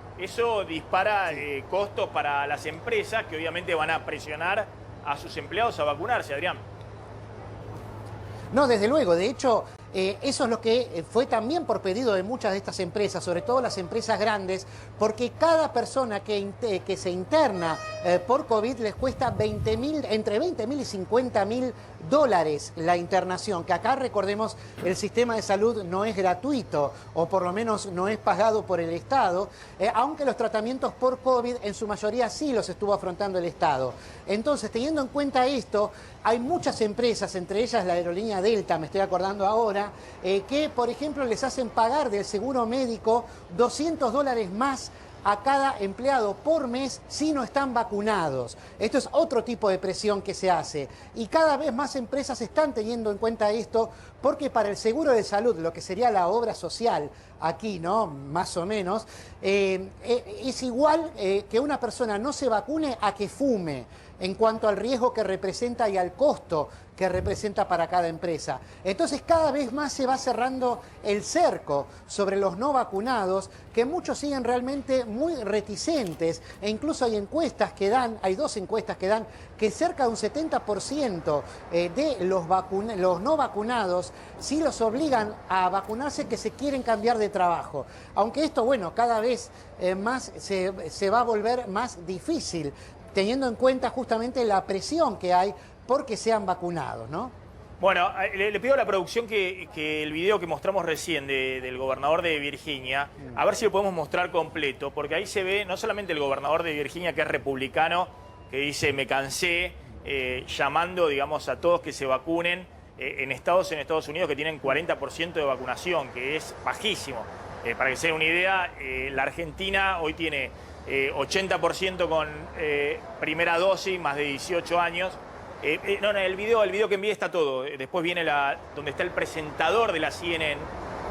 dispara costos para las empresas que obviamente van a presionar a sus empleados a vacunarse, Adrián. No, desde luego. De hecho, eso es lo que fue también por pedido de muchas de estas empresas, sobre todo las empresas grandes, porque cada persona que se interna por COVID les cuesta entre 20.000 y 50.000 dólares la internación, que acá, recordemos, el sistema de salud no es gratuito, o por lo menos no es pagado por el Estado, aunque los tratamientos por COVID en su mayoría sí los estuvo afrontando el Estado. Entonces, teniendo en cuenta esto, hay muchas empresas, entre ellas la aerolínea Delta, me estoy acordando ahora, que, por ejemplo, les hacen pagar del seguro médico $200 más a cada empleado por mes si no están vacunados. Esto es otro tipo de presión que se hace. Y cada vez más empresas están teniendo en cuenta esto, porque para el seguro de salud, lo que sería la obra social aquí, ¿no?, más o menos, es igual que una persona no se vacune a que fume, en cuanto al riesgo que representa y al costo que representa para cada empresa. Entonces, cada vez más se va cerrando el cerco sobre los no vacunados, que muchos siguen realmente muy reticentes, e incluso hay encuestas que dan, hay dos encuestas que dan que cerca de un 70% de los no vacunados sí los obligan a vacunarse, que se quieren cambiar de trabajo. Aunque esto, bueno, cada vez más se va a volver más difícil, teniendo en cuenta justamente la presión que hay porque sean vacunados, ¿no? Bueno, le pido a la producción que el video que mostramos recién del gobernador de Virginia, a ver si lo podemos mostrar completo, porque ahí se ve no solamente el gobernador de Virginia, que es republicano, que dice me cansé, llamando, digamos, a todos que se vacunen en Estados Unidos, que tienen 40% de vacunación, que es bajísimo. Para que se den una idea, la Argentina hoy tiene 80% con primera dosis, más de 18 años. No, el video que envié está todo. Después viene donde está el presentador de la CNN,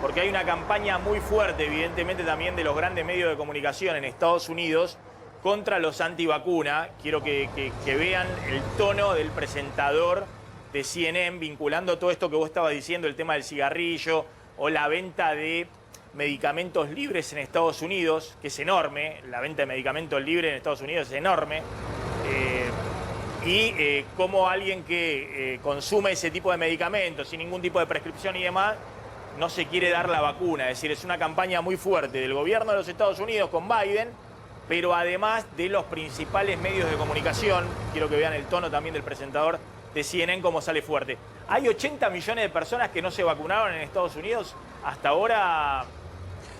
porque hay una campaña muy fuerte, evidentemente también de los grandes medios de comunicación en Estados Unidos, contra los antivacuna. Quiero que vean el tono del presentador de CNN, vinculando todo esto que vos estabas diciendo, el tema del cigarrillo o la venta de medicamentos libres en Estados Unidos, que es enorme. La venta de medicamentos libres en Estados Unidos es enorme. Y cómo alguien que consume ese tipo de medicamentos sin ningún tipo de prescripción y demás, no se quiere dar la vacuna. Es decir, es una campaña muy fuerte del gobierno de los Estados Unidos con Biden, pero además de los principales medios de comunicación. Quiero que vean el tono también del presentador de CNN, cómo sale fuerte. Hay 80 millones de personas que no se vacunaron en Estados Unidos hasta ahora,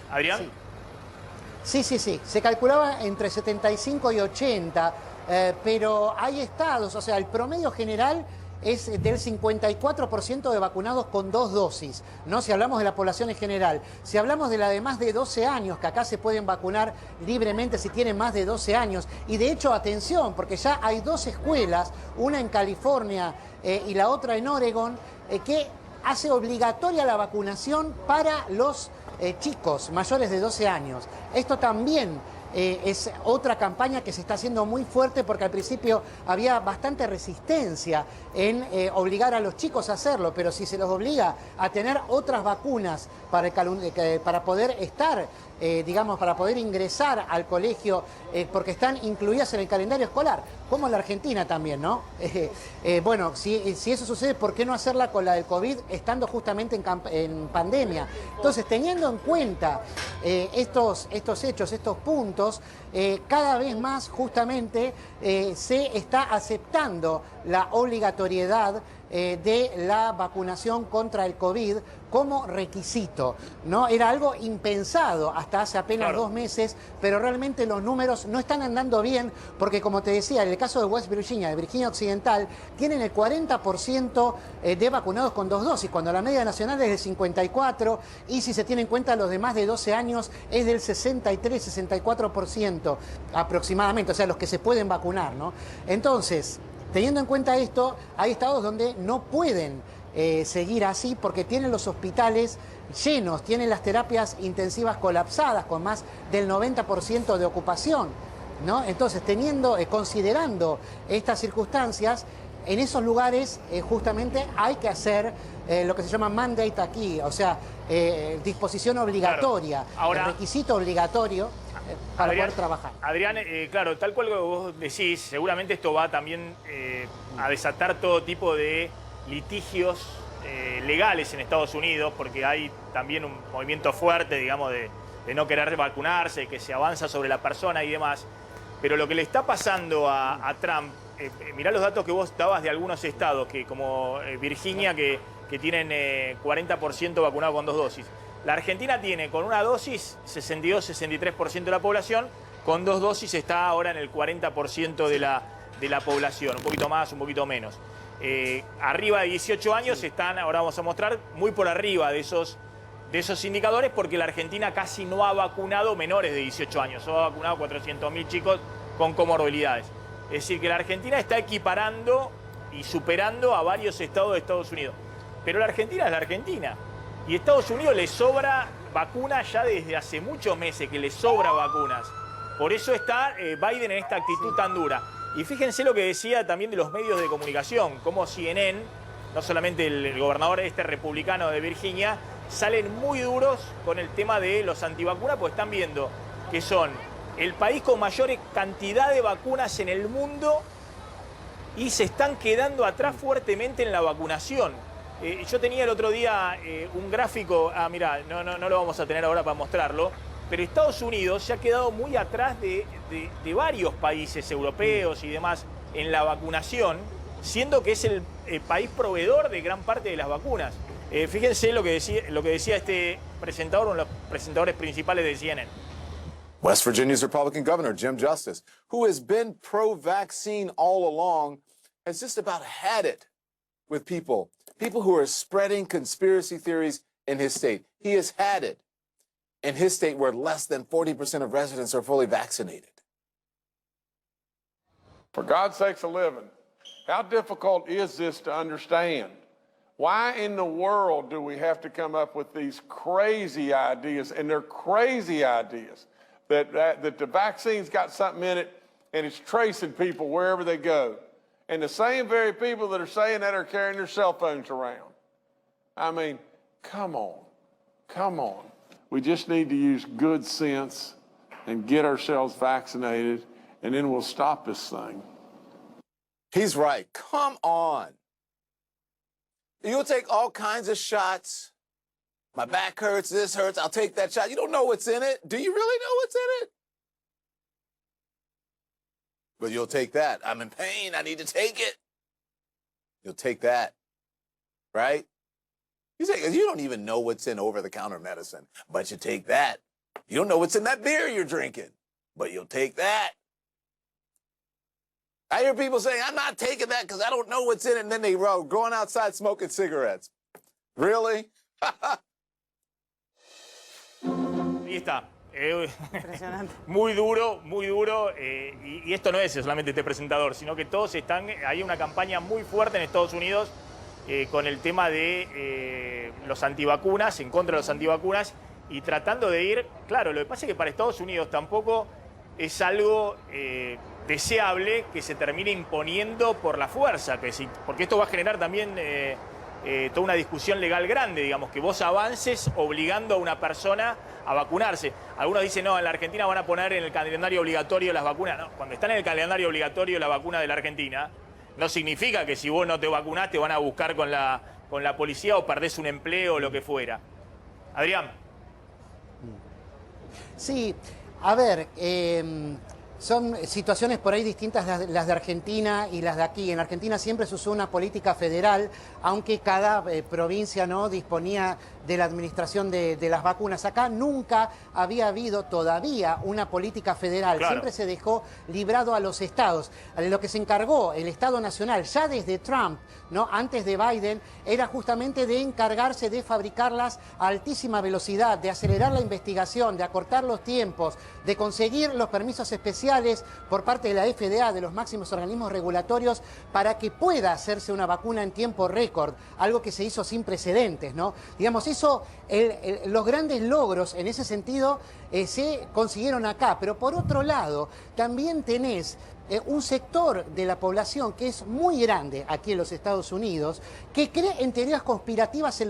Adrián. Sí. Se calculaba entre 75 y 80. Pero hay estados, o sea, el promedio general es del 54% de vacunados con 2 dosis, ¿no? Si hablamos de la población en general. Si hablamos de la de más de 12 años, que acá se pueden vacunar libremente si tienen más de 12 años. Y de hecho, atención, porque ya hay 2 escuelas, una en California y la otra en Oregon, que hace obligatoria la vacunación para los chicos mayores de 12 años. Esto también es otra campaña que se está haciendo muy fuerte porque al principio había bastante resistencia en obligar a los chicos a hacerlo, pero si se los obliga a tener otras vacunas para poder estar, digamos, para poder ingresar al colegio, porque están incluidas en el calendario escolar, como en la Argentina también, ¿no? Bueno, si eso sucede, ¿por qué no hacerla con la del COVID estando justamente en pandemia? Entonces, teniendo en cuenta estos hechos, estos puntos, cada vez más justamente se está aceptando la obligatoriedad de la vacunación contra el COVID como requisito, ¿no? Era algo impensado hasta hace apenas 2 meses, pero realmente los números no están andando bien porque, como te decía, en el caso de West Virginia, de Virginia Occidental, tienen el 40% de vacunados con 2 dosis, cuando la media nacional es del 54%, y si se tienen en cuenta los de más de 12 años es del 63-64% aproximadamente, o sea, los que se pueden vacunar, ¿no? Entonces, teniendo en cuenta esto, hay estados donde no pueden seguir así porque tienen los hospitales llenos, tienen las terapias intensivas colapsadas con más del 90% de ocupación, ¿no? Entonces, considerando estas circunstancias, en esos lugares justamente hay que hacer lo que se llama mandate aquí, o sea, disposición obligatoria, Ahora, el requisito obligatorio para poder trabajar. Adrián, claro, tal cual como vos decís, seguramente esto va también a desatar todo tipo de litigios legales en Estados Unidos, porque hay también un movimiento fuerte, digamos, de no querer vacunarse, que se avanza sobre la persona y demás. Pero lo que le está pasando a Trump, mirá los datos que vos dabas de algunos estados, que como Virginia, que tienen 40% vacunado con 2 dosis. La Argentina tiene con una dosis 62-63% de la población, con 2 dosis está ahora en el 40% de la población, un poquito más, un poquito menos. Arriba de 18 años están, ahora vamos a mostrar, muy por arriba de esos indicadores, porque la Argentina casi no ha vacunado menores de 18 años, solo ha vacunado 400.000 chicos con comorbilidades. Es decir, que la Argentina está equiparando y superando a varios estados de Estados Unidos. Pero la Argentina es la Argentina. Y a Estados Unidos le sobra vacunas ya desde hace muchos meses, que le sobra vacunas. Por eso está Biden en esta actitud tan dura. Y fíjense lo que decía también de los medios de comunicación, como CNN, no solamente el gobernador republicano de Virginia, salen muy duros con el tema de los antivacunas, porque están viendo que son el país con mayor cantidad de vacunas en el mundo y se están quedando atrás fuertemente en la vacunación. Yo tenía el otro día un gráfico, mirá, no lo vamos a tener ahora para mostrarlo, pero Estados Unidos se ha quedado muy atrás de varios países europeos y demás en la vacunación, siendo que es el país proveedor de gran parte de las vacunas. Fíjense lo que decía este presentador, uno de los presentadores principales de CNN. West Virginia's Republican Governor, Jim Justice, who has been pro-vaccine all along, has just about had it with people who are spreading conspiracy theories in his state. He has had it in his state where less than 40% of residents are fully vaccinated. For God's sakes of living, how difficult is this to understand? Why in the world do we have to come up with these crazy ideas? And they're crazy ideas that the vaccine's got something in it and it's tracing people wherever they go. And the same very people that are saying that are carrying their cell phones around. I mean, come on, come on. We just need to use good sense and get ourselves vaccinated, and then we'll stop this thing. He's right. Come on. You'll take all kinds of shots. My back hurts, this hurts, I'll take that shot. You don't know what's in it. Do you really know what's in it? But you'll take that. I'm in pain, I need to take it. You'll take that, right? You say, you don't even know what's in over-the-counter medicine, but you take that. You don't know what's in that beer you're drinking, but you'll take that. I hear people saying, I'm not taking that because I don't know what's in it, and then they roll, going outside smoking cigarettes. Really? Ahí está. Muy duro, muy duro. Y esto no es solamente este presentador, sino que todos están... Hay una campaña muy fuerte en Estados Unidos con el tema de los antivacunas, en contra de los antivacunas, y tratando de ir... Claro, lo que pasa es que para Estados Unidos tampoco es algo deseable que se termine imponiendo por la fuerza, porque esto va a generar también toda una discusión legal grande, digamos, que vos avances obligando a una persona a vacunarse. Algunos dicen, no, en la Argentina van a poner en el calendario obligatorio las vacunas. No, cuando están en el calendario obligatorio la vacuna de la Argentina, no significa que si vos no te vacunás te van a buscar con la policía o perdés un empleo o lo que fuera. Adrián. Sí, a ver, son situaciones por ahí distintas las de Argentina y las de aquí. En Argentina siempre se usó una política federal, aunque cada provincia no disponía de la administración de las vacunas. Acá nunca había habido todavía una política federal. Claro. Siempre se dejó librado a los estados. Lo que se encargó el Estado Nacional, ya desde Trump, ¿no? Antes de Biden, era justamente de encargarse de fabricarlas a altísima velocidad, de acelerar la investigación, de acortar los tiempos, de conseguir los permisos especiales por parte de la FDA, de los máximos organismos regulatorios, para que pueda hacerse una vacuna en tiempo récord, algo que se hizo sin precedentes, ¿no? Digamos, los grandes logros en ese sentido se consiguieron acá, pero por otro lado también tenés un sector de la población que es muy grande aquí en los Estados Unidos, que cree en teorías conspirativas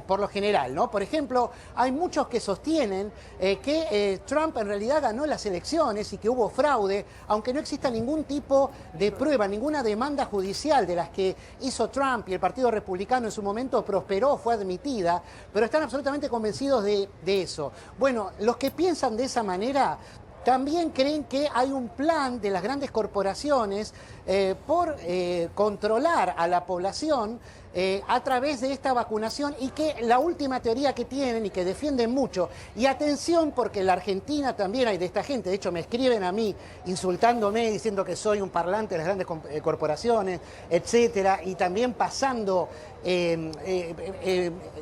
por lo general, ¿no? Por ejemplo, hay muchos que sostienen que Trump en realidad ganó las elecciones y que hubo fraude, aunque no exista ningún tipo de prueba, ninguna demanda judicial de las que hizo Trump y el Partido Republicano en su momento prosperó, fue admitida, pero están absolutamente convencidos de eso. Bueno, los que piensan de esa manera también creen que hay un plan de las grandes corporaciones por controlar a la población a través de esta vacunación, y que la última teoría que tienen y que defienden mucho, y atención porque en la Argentina también hay de esta gente, de hecho me escriben a mí insultándome, diciendo que soy un parlante de las grandes corporaciones, etcétera, y también pasando,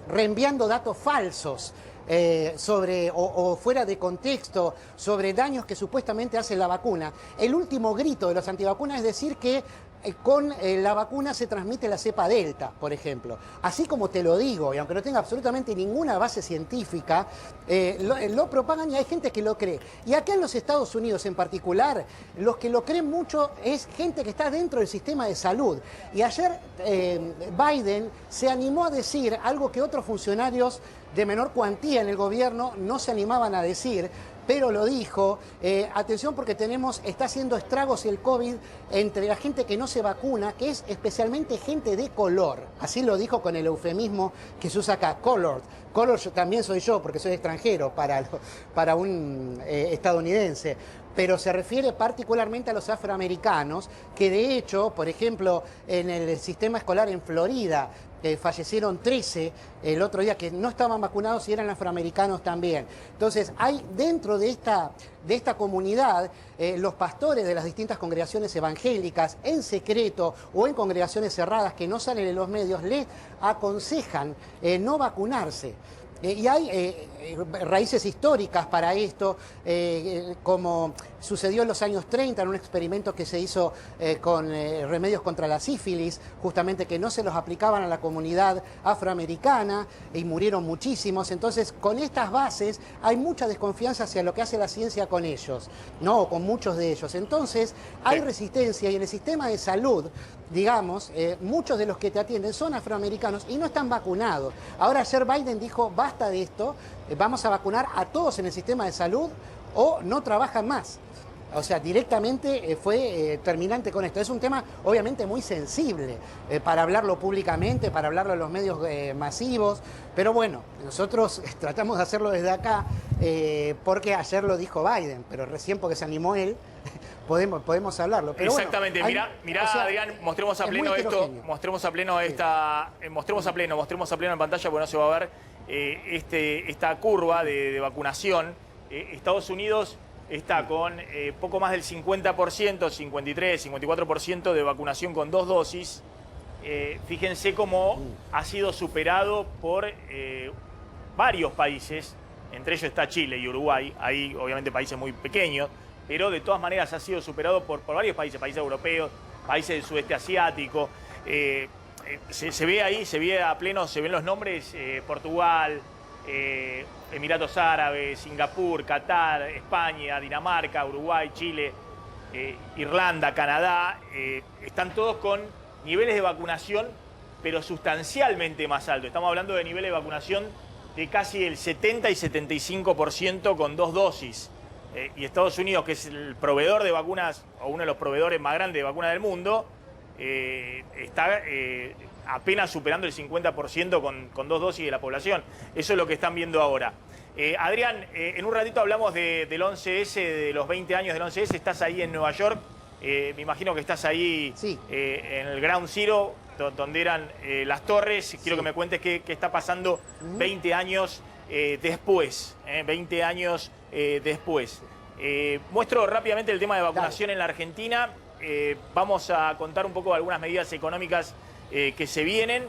reenviando datos falsos o fuera de contexto sobre daños que supuestamente hace la vacuna. El último grito de los antivacunas es decir que con la vacuna se transmite la cepa Delta, por ejemplo. Así como te lo digo, y aunque no tenga absolutamente ninguna base científica, lo propagan y hay gente que lo cree. Y acá en los Estados Unidos en particular, los que lo creen mucho es gente que está dentro del sistema de salud. Y ayer Biden se animó a decir algo que otros funcionarios de menor cuantía en el gobierno no se animaban a decir, pero lo dijo. Atención porque está haciendo estragos el COVID entre la gente que no se vacuna, que es especialmente gente de color. Así lo dijo con el eufemismo que se usa acá, colored. Color también soy yo porque soy extranjero para un estadounidense. Pero se refiere particularmente a los afroamericanos, que de hecho, por ejemplo, en el sistema escolar en Florida, fallecieron 13 el otro día que no estaban vacunados y eran afroamericanos también. Entonces, hay dentro de esta comunidad los pastores de las distintas congregaciones evangélicas, en secreto o en congregaciones cerradas que no salen en los medios, les aconsejan no vacunarse. Y hay raíces históricas para esto, como sucedió en los años 30 en un experimento que se hizo con remedios contra la sífilis, justamente que no se los aplicaban a la comunidad afroamericana y murieron muchísimos. Entonces, con estas bases hay mucha desconfianza hacia lo que hace la ciencia con ellos, ¿no? Con muchos de ellos. Entonces, hay resistencia y en el sistema de salud, digamos, muchos de los que te atienden son afroamericanos y no están vacunados. Ahora ayer Biden dijo, basta de esto, vamos a vacunar a todos en el sistema de salud o no trabajan más. O sea, directamente fue terminante con esto. Es un tema obviamente muy sensible para hablarlo públicamente, para hablarlo en los medios masivos, pero bueno, nosotros tratamos de hacerlo desde acá porque ayer lo dijo Biden, pero recién porque se animó él, podemos hablarlo. Pero exactamente, bueno, mirá, o sea, Adrián, mostremos a pleno esto, mostremos a pleno en pantalla, porque no se va a ver esta curva de vacunación. Estados Unidos está con poco más del 50%, 53, 54% de vacunación con 2 dosis. Fíjense cómo ha sido superado por varios países, entre ellos está Chile y Uruguay, hay obviamente países muy pequeños, pero de todas maneras ha sido superado por varios países europeos, países del sudeste asiático. Se ve ahí, se ve a pleno, se ven los nombres, Portugal, Emiratos Árabes, Singapur, Qatar, España, Dinamarca, Uruguay, Chile, Irlanda, Canadá, están todos con niveles de vacunación, pero sustancialmente más altos. Estamos hablando de niveles de vacunación de casi el 70 y 75% con 2 dosis. Y Estados Unidos, que es el proveedor de vacunas, o uno de los proveedores más grandes de vacunas del mundo, está apenas superando el 50% con 2 dosis de la población. Eso es lo que están viendo ahora. Adrián, en un ratito hablamos del 11S, de los 20 años del 11S. Estás ahí en Nueva York. Me imagino que estás ahí Sí. En el Ground Zero, donde eran las torres. Quiero que me cuentes qué está pasando 20 años después. 20 años después. Muestro rápidamente el tema de vacunación en la Argentina. Vamos a contar un poco de algunas medidas económicas que se vienen.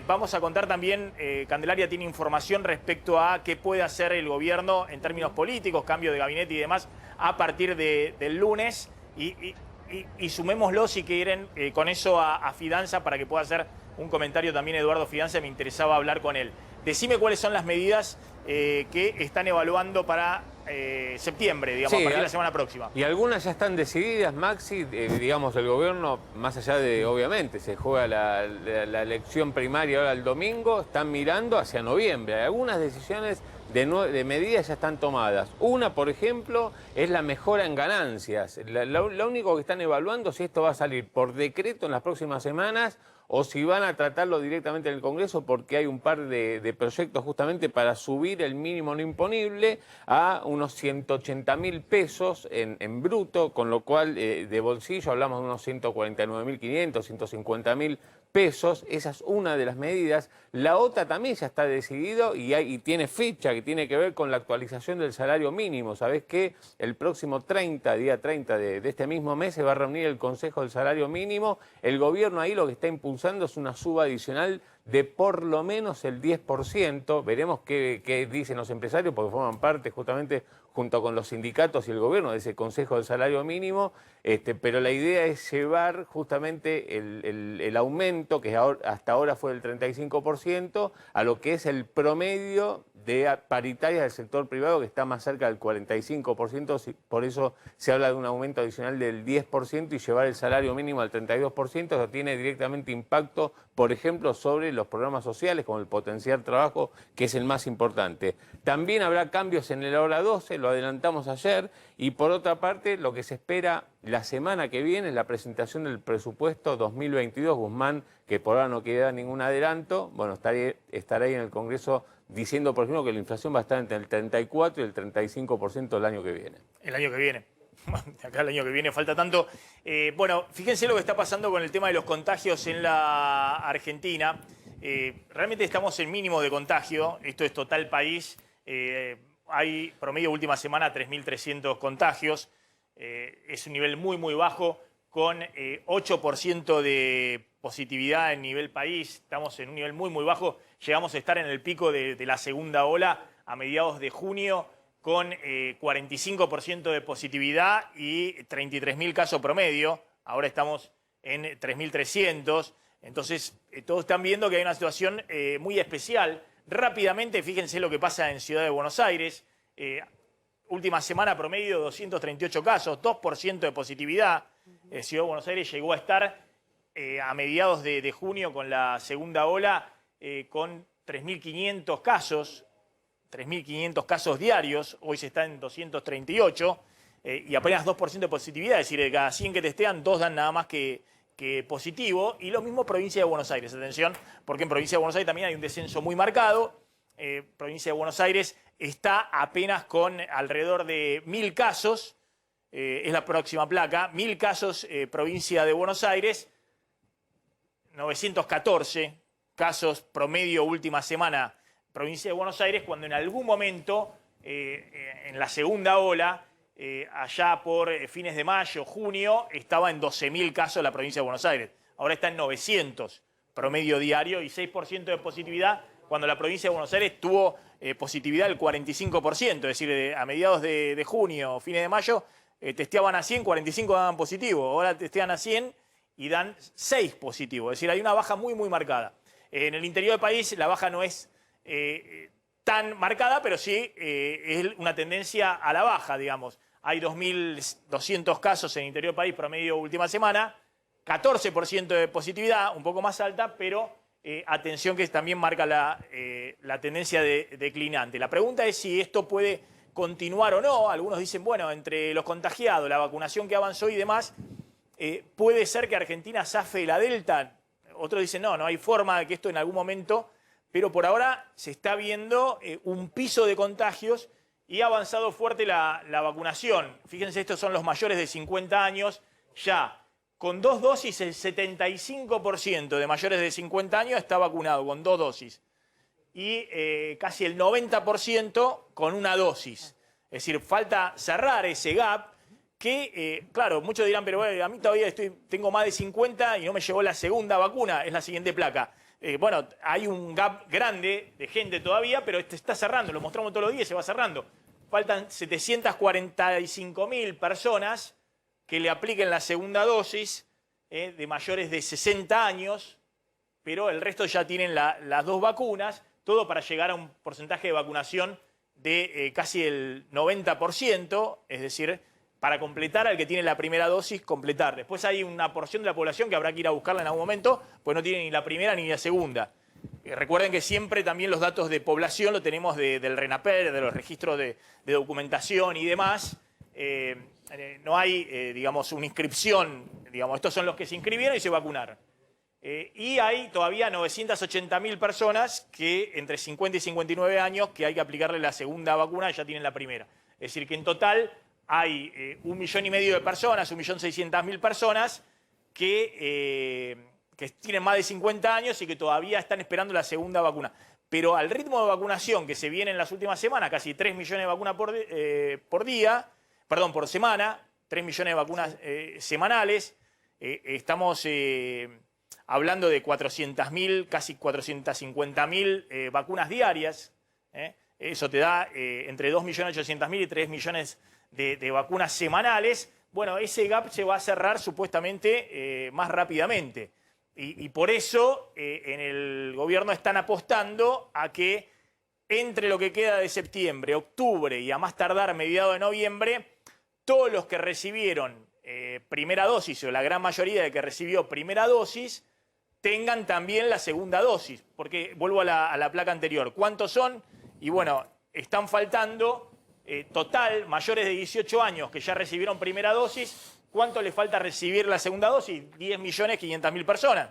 Vamos a contar también, Candelaria tiene información respecto a qué puede hacer el gobierno en términos políticos, cambio de gabinete y demás, a partir del lunes. Y sumémoslo, si quieren, con eso a Fidanza, para que pueda hacer un comentario también Eduardo Fidanza. Me interesaba hablar con él. Decime cuáles son las medidas que están evaluando para septiembre, digamos, Sí, a partir de la semana próxima. Y algunas ya están decididas, Maxi. Digamos, el gobierno, más allá de, obviamente, se juega la elección primaria ahora el domingo, están mirando hacia noviembre. Hay algunas decisiones de medidas ya están tomadas. Una, por ejemplo, es la mejora en ganancias. Lo único que están evaluando es si esto va a salir por decreto en las próximas semanas o si van a tratarlo directamente en el Congreso, porque hay un par de proyectos justamente para subir el mínimo no imponible a unos 180.000 pesos en bruto, con lo cual de bolsillo hablamos de unos 149.500, 150.000 pesos. Esa es una de las medidas. La otra también ya está decidido y tiene fecha, que tiene que ver con la actualización del salario mínimo. Sabés que el próximo día 30 de este mismo mes, se va a reunir el Consejo del Salario Mínimo. El gobierno ahí lo que está impulsando es una suba adicional de por lo menos el 10%. Veremos qué dicen los empresarios, porque forman parte justamente junto con los sindicatos y el gobierno de ese Consejo del Salario Mínimo, pero la idea es llevar justamente el aumento, que hasta ahora fue del 35%, a lo que es el promedio de paritarias del sector privado, que está más cerca del 45%, por eso se habla de un aumento adicional del 10% y llevar el salario mínimo al 32%. Eso tiene directamente impacto, por ejemplo, sobre los programas sociales, como el potenciar trabajo, que es el más importante. También habrá cambios en el hora 12, lo adelantamos ayer, y por otra parte, lo que se espera la semana que viene es la presentación del presupuesto 2022, Guzmán, que por ahora no quiere dar ningún adelanto. Bueno, estará ahí en el Congreso diciendo, por ejemplo, que la inflación va a estar entre el 34 y el 35% el año que viene. El año que viene. Acá el año que viene falta tanto. Bueno, fíjense lo que está pasando con el tema de los contagios en la Argentina. Realmente estamos en mínimo de contagio. Esto es total país. Hay promedio última semana 3.300 contagios. Es un nivel muy, muy bajo, con 8% de positividad en nivel país. Estamos en un nivel muy, muy bajo. Llegamos a estar en el pico de la segunda ola a mediados de junio, con 45% de positividad y 33.000 casos promedio. Ahora estamos en 3.300. Entonces, todos están viendo que hay una situación muy especial. Rápidamente, fíjense lo que pasa en Ciudad de Buenos Aires. Última semana promedio 238 casos, 2% de positividad. Ciudad de Buenos Aires llegó a estar a mediados de junio con la segunda ola con 3.500 casos. 3.500 casos diarios, hoy se está en 238, y apenas 2% de positividad, es decir, de cada 100 que testean, 2 dan nada más que positivo. Y lo mismo provincia de Buenos Aires, atención, porque en provincia de Buenos Aires también hay un descenso muy marcado. Provincia de Buenos Aires está apenas con alrededor de 1.000 casos, es la próxima placa, 1.000 casos provincia de Buenos Aires, 914 casos promedio última semana provincia de Buenos Aires, cuando en algún momento, en la segunda ola, allá por fines de mayo, junio, estaba en 12.000 casos la provincia de Buenos Aires. Ahora está en 900 promedio diario y 6% de positividad, cuando la provincia de Buenos Aires tuvo positividad del 45%, es decir, a mediados de junio, fines de mayo, testeaban a 100, 45 daban positivo. Ahora testean a 100 y dan 6 positivos. Es decir, hay una baja muy, muy marcada. En el interior del país la baja no es tan marcada, pero sí es una tendencia a la baja, digamos. Hay 2.200 casos en el interior del país, promedio última semana, 14% de positividad, un poco más alta, pero atención que también marca la tendencia declinante. La pregunta es si esto puede continuar o no. Algunos dicen, bueno, entre los contagiados, la vacunación que avanzó y demás, puede ser que Argentina zafe la Delta. Otros dicen, no hay forma de que esto en algún momento, pero por ahora se está viendo un piso de contagios y ha avanzado fuerte la vacunación. Fíjense, estos son los mayores de 50 años, ya con 2 dosis el 75% de mayores de 50 años está vacunado con 2 dosis. Y casi el 90% con 1 dosis. Es decir, falta cerrar ese gap que, claro, muchos dirán, pero a mí todavía tengo más de 50 y no me llegó la segunda vacuna, es la siguiente placa. Bueno, hay un gap grande de gente todavía, pero está cerrando, lo mostramos todos los días, se va cerrando. Faltan 745.000 personas que le apliquen la segunda dosis de mayores de 60 años, pero el resto ya tienen las 2 vacunas, todo para llegar a un porcentaje de vacunación de casi el 90%, es decir, para completar al que tiene la primera dosis, completar. Después hay una porción de la población que habrá que ir a buscarla en algún momento, pues no tiene ni la primera ni la segunda. Recuerden que siempre también los datos de población lo tenemos del RENAPER, de los registros de documentación y demás. No hay, digamos, una inscripción, digamos, estos son los que se inscribieron y se vacunaron. Y hay todavía 980.000 personas que entre 50 y 59 años que hay que aplicarle la segunda vacuna y ya tienen la primera. Es decir, que en total hay 1,5 millones de personas, 1.600.000 personas que tienen más de 50 años y que todavía están esperando la segunda vacuna. Pero al ritmo de vacunación que se viene en las últimas semanas, casi 3 millones de vacunas por semana, 3 millones de vacunas semanales, estamos hablando de 400.000, casi 450.000 vacunas diarias. Eso te da entre 2.800.000 y 3 millones de vacunas semanales. Bueno, ese gap se va a cerrar supuestamente más rápidamente. Y por eso en el gobierno están apostando a que entre lo que queda de septiembre, octubre y a más tardar mediados de noviembre, todos los que recibieron primera dosis, o la gran mayoría de que recibió primera dosis, tengan también la segunda dosis. Porque vuelvo a la placa anterior. ¿Cuántos son? Y bueno, están faltando total mayores de 18 años que ya recibieron primera dosis. ¿Cuánto le falta recibir la segunda dosis? 10.500.000 personas.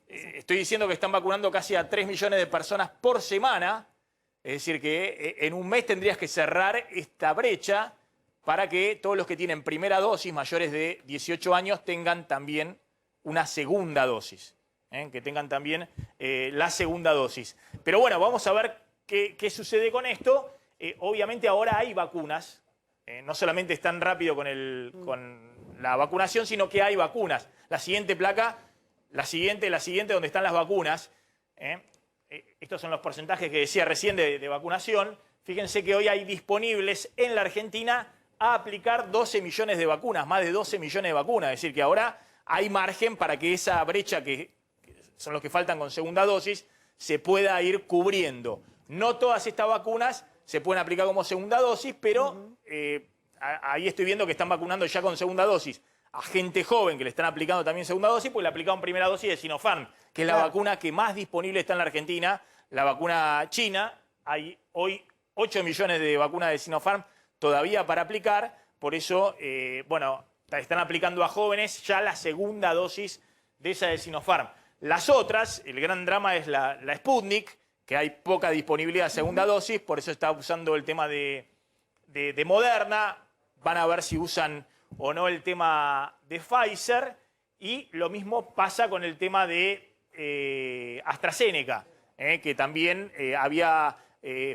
Estoy diciendo que están vacunando casi a 3 millones de personas por semana. Es decir, que en un mes tendrías que cerrar esta brecha para que todos los que tienen primera dosis, mayores de 18 años, tengan también una segunda dosis. Que tengan también la segunda dosis. Pero bueno, vamos a ver qué sucede con esto. Obviamente ahora hay vacunas. No solamente es tan rápido con la vacunación, sino que hay vacunas. La siguiente placa, la siguiente, donde están las vacunas. Estos son los porcentajes que decía recién de vacunación. Fíjense que hoy hay disponibles en la Argentina a aplicar 12 millones de vacunas, más de 12 millones de vacunas. Es decir, que ahora hay margen para que esa brecha, que son los que faltan con segunda dosis, se pueda ir cubriendo. No todas estas vacunas se pueden aplicar como segunda dosis, pero ahí estoy viendo que están vacunando ya con segunda dosis a gente joven que le están aplicando también segunda dosis, pues le aplicaron primera dosis de Sinopharm, que es la vacuna que más disponible está en la Argentina, la vacuna china. Hay hoy 8 millones de vacunas de Sinopharm todavía para aplicar, por eso, bueno, están aplicando a jóvenes ya la segunda dosis de esa de Sinopharm. Las otras, el gran drama es la Sputnik, que hay poca disponibilidad de segunda dosis, por eso está usando el tema de Moderna. Van a ver si usan o no el tema de Pfizer. Y lo mismo pasa con el tema de AstraZeneca, que también había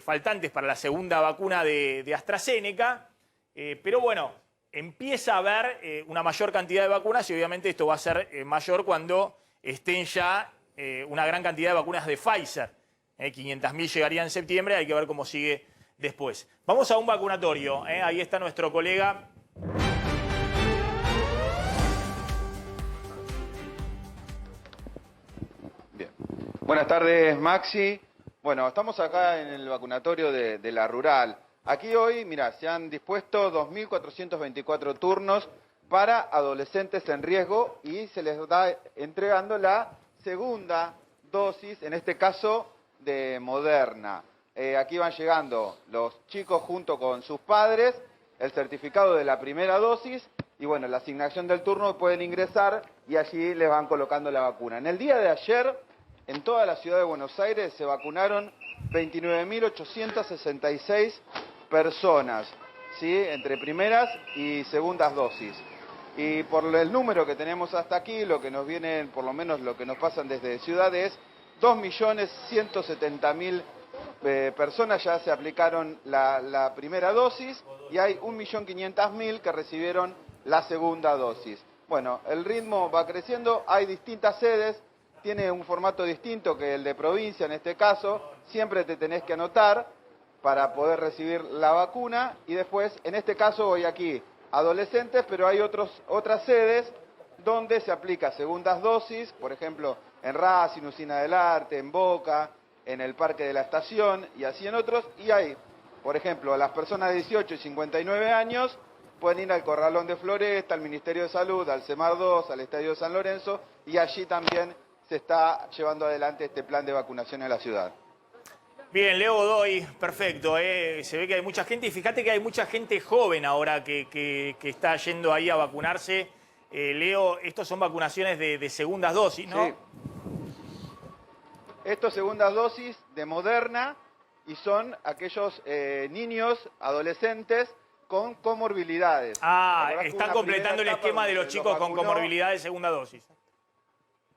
faltantes para la segunda vacuna de AstraZeneca. Pero bueno, empieza a haber una mayor cantidad de vacunas y obviamente esto va a ser mayor cuando estén ya una gran cantidad de vacunas de Pfizer. 500.000 llegarían en septiembre, hay que ver cómo sigue después. Vamos a un vacunatorio, ahí está nuestro colega. Bien. Buenas tardes, Maxi. Bueno, estamos acá en el vacunatorio de la Rural. Aquí hoy, mira, se han dispuesto 2.424 turnos para adolescentes en riesgo y se les está entregando la segunda dosis, en este caso de Moderna. Aquí van llegando los chicos junto con sus padres, el certificado de la primera dosis y bueno, la asignación del turno pueden ingresar y allí les van colocando la vacuna. En el día de ayer, en toda la ciudad de Buenos Aires se vacunaron 29.866 personas, ¿sí? Entre primeras y segundas dosis. Y por el número que tenemos hasta aquí, lo que nos vienen, por lo menos lo que nos pasan desde Ciudad es 2.170.000 personas ya se aplicaron la primera dosis y hay 1.500.000 que recibieron la segunda dosis. Bueno, el ritmo va creciendo, hay distintas sedes, tiene un formato distinto que el de provincia en este caso, siempre te tenés que anotar para poder recibir la vacuna y después, en este caso hoy aquí, adolescentes, pero hay otras sedes donde se aplica segundas dosis, por ejemplo, en Racing, Usina del Arte, en Boca, en el Parque de la Estación y así en otros, y hay, por ejemplo, las personas de 18 y 59 años pueden ir al Corralón de Floresta, al Ministerio de Salud, al CEMAR 2, al Estadio de San Lorenzo, y allí también se está llevando adelante este plan de vacunación en la ciudad. Bien, Leo Godoy, perfecto. Se ve que hay mucha gente y fíjate que hay mucha gente joven ahora que está yendo ahí a vacunarse. Leo, estos son vacunaciones de segundas dosis, ¿no? Sí. Estos segundas dosis de Moderna y son aquellos niños, adolescentes con comorbilidades. Están completando el esquema de los chicos con comorbilidades de segunda dosis.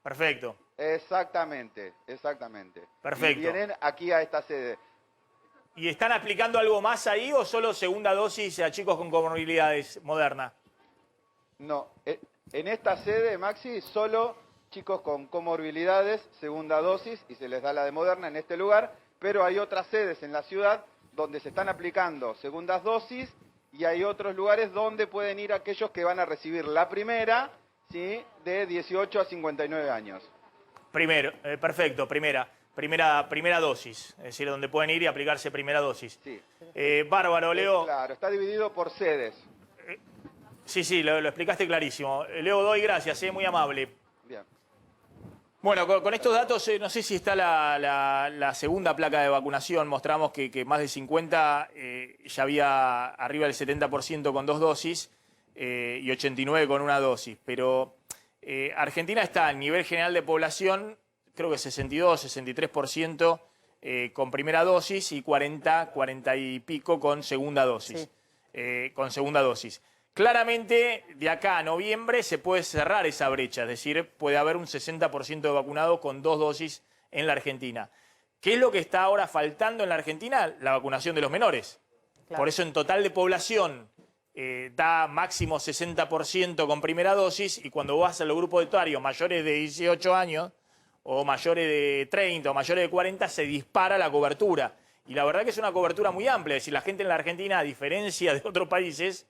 Perfecto. Exactamente, exactamente. Perfecto. Y vienen aquí a esta sede. ¿Y están aplicando algo más ahí o solo segunda dosis a chicos con comorbilidades Moderna? No, en esta sede, Maxi, solo chicos con comorbilidades, segunda dosis, y se les da la de Moderna en este lugar, pero hay otras sedes en la ciudad donde se están aplicando segundas dosis y hay otros lugares donde pueden ir aquellos que van a recibir la primera, ¿sí? De 18 a 59 años. Perfecto, primera dosis, es decir, donde pueden ir y aplicarse primera dosis. Sí. Bárbaro, Leo. Claro, está dividido por sedes. Sí, lo explicaste clarísimo. Leo Godoy, gracias, muy amable. Bien. Bueno, con estos datos, no sé si está la segunda placa de vacunación. Mostramos que más de 50 ya había arriba del 70% con 2 dosis y 89 con 1 dosis. Pero Argentina está a nivel general de población, creo que 62, 63% con primera dosis y 40 y pico con segunda dosis. Sí. Claramente, de acá a noviembre se puede cerrar esa brecha, es decir, puede haber un 60% de vacunados con 2 dosis en la Argentina. ¿Qué es lo que está ahora faltando en la Argentina? La vacunación de los menores. Claro. Por eso en total de población da máximo 60% con primera dosis y cuando vas a los grupos etarios mayores de 18 años o mayores de 30 o mayores de 40 se dispara la cobertura. Y la verdad que es una cobertura muy amplia, es decir, la gente en la Argentina, a diferencia de otros países,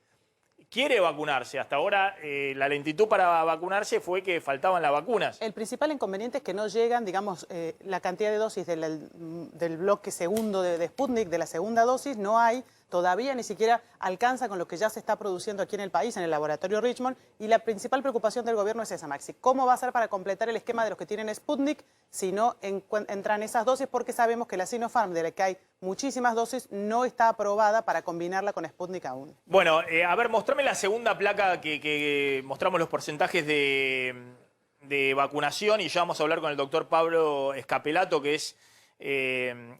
quiere vacunarse. Hasta ahora la lentitud para vacunarse fue que faltaban las vacunas. El principal inconveniente es que no llegan, digamos, la cantidad de dosis del bloque segundo de Sputnik, de la segunda dosis, no hay. Todavía ni siquiera alcanza con lo que ya se está produciendo aquí en el país, en el laboratorio Richmond, y la principal preocupación del gobierno es esa, Maxi. ¿Cómo va a ser para completar el esquema de los que tienen Sputnik si no entran esas dosis? Porque sabemos que la Sinopharm, de la que hay muchísimas dosis, no está aprobada para combinarla con Sputnik aún. Bueno, a ver, mostrame la segunda placa que mostramos los porcentajes de vacunación y ya vamos a hablar con el doctor Pablo Escapelato, que es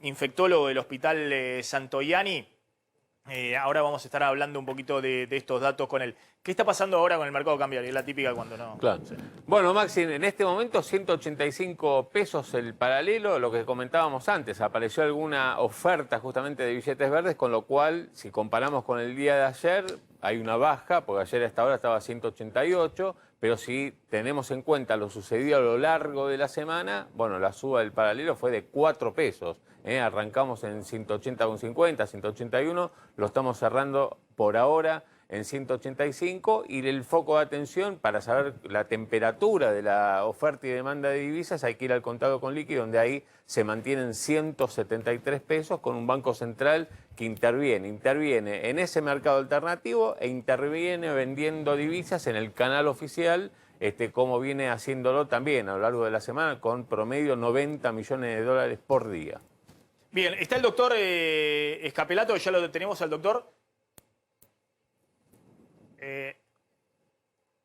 infectólogo del Hospital Santoyani. Ahora vamos a estar hablando un poquito de estos datos con él. ¿Qué está pasando ahora con el mercado cambiario? Es la típica cuando no... Claro. Sí. Bueno, Maxi, en este momento 185 pesos el paralelo, lo que comentábamos antes. Apareció alguna oferta justamente de billetes verdes, con lo cual, si comparamos con el día de ayer, hay una baja, porque ayer a esta hora estaba a 188, pero si tenemos en cuenta lo sucedido a lo largo de la semana, bueno, la suba del paralelo fue de 4 pesos. Arrancamos en 180,50, 181, lo estamos cerrando por ahora en 185 y el foco de atención para saber la temperatura de la oferta y demanda de divisas hay que ir al contado con liqui, donde ahí se mantienen 173 pesos con un Banco Central que interviene en ese mercado alternativo e interviene vendiendo divisas en el canal oficial, como viene haciéndolo también a lo largo de la semana con promedio 90 millones de dólares por día. Bien, está el doctor Escapelato, ya lo tenemos al doctor.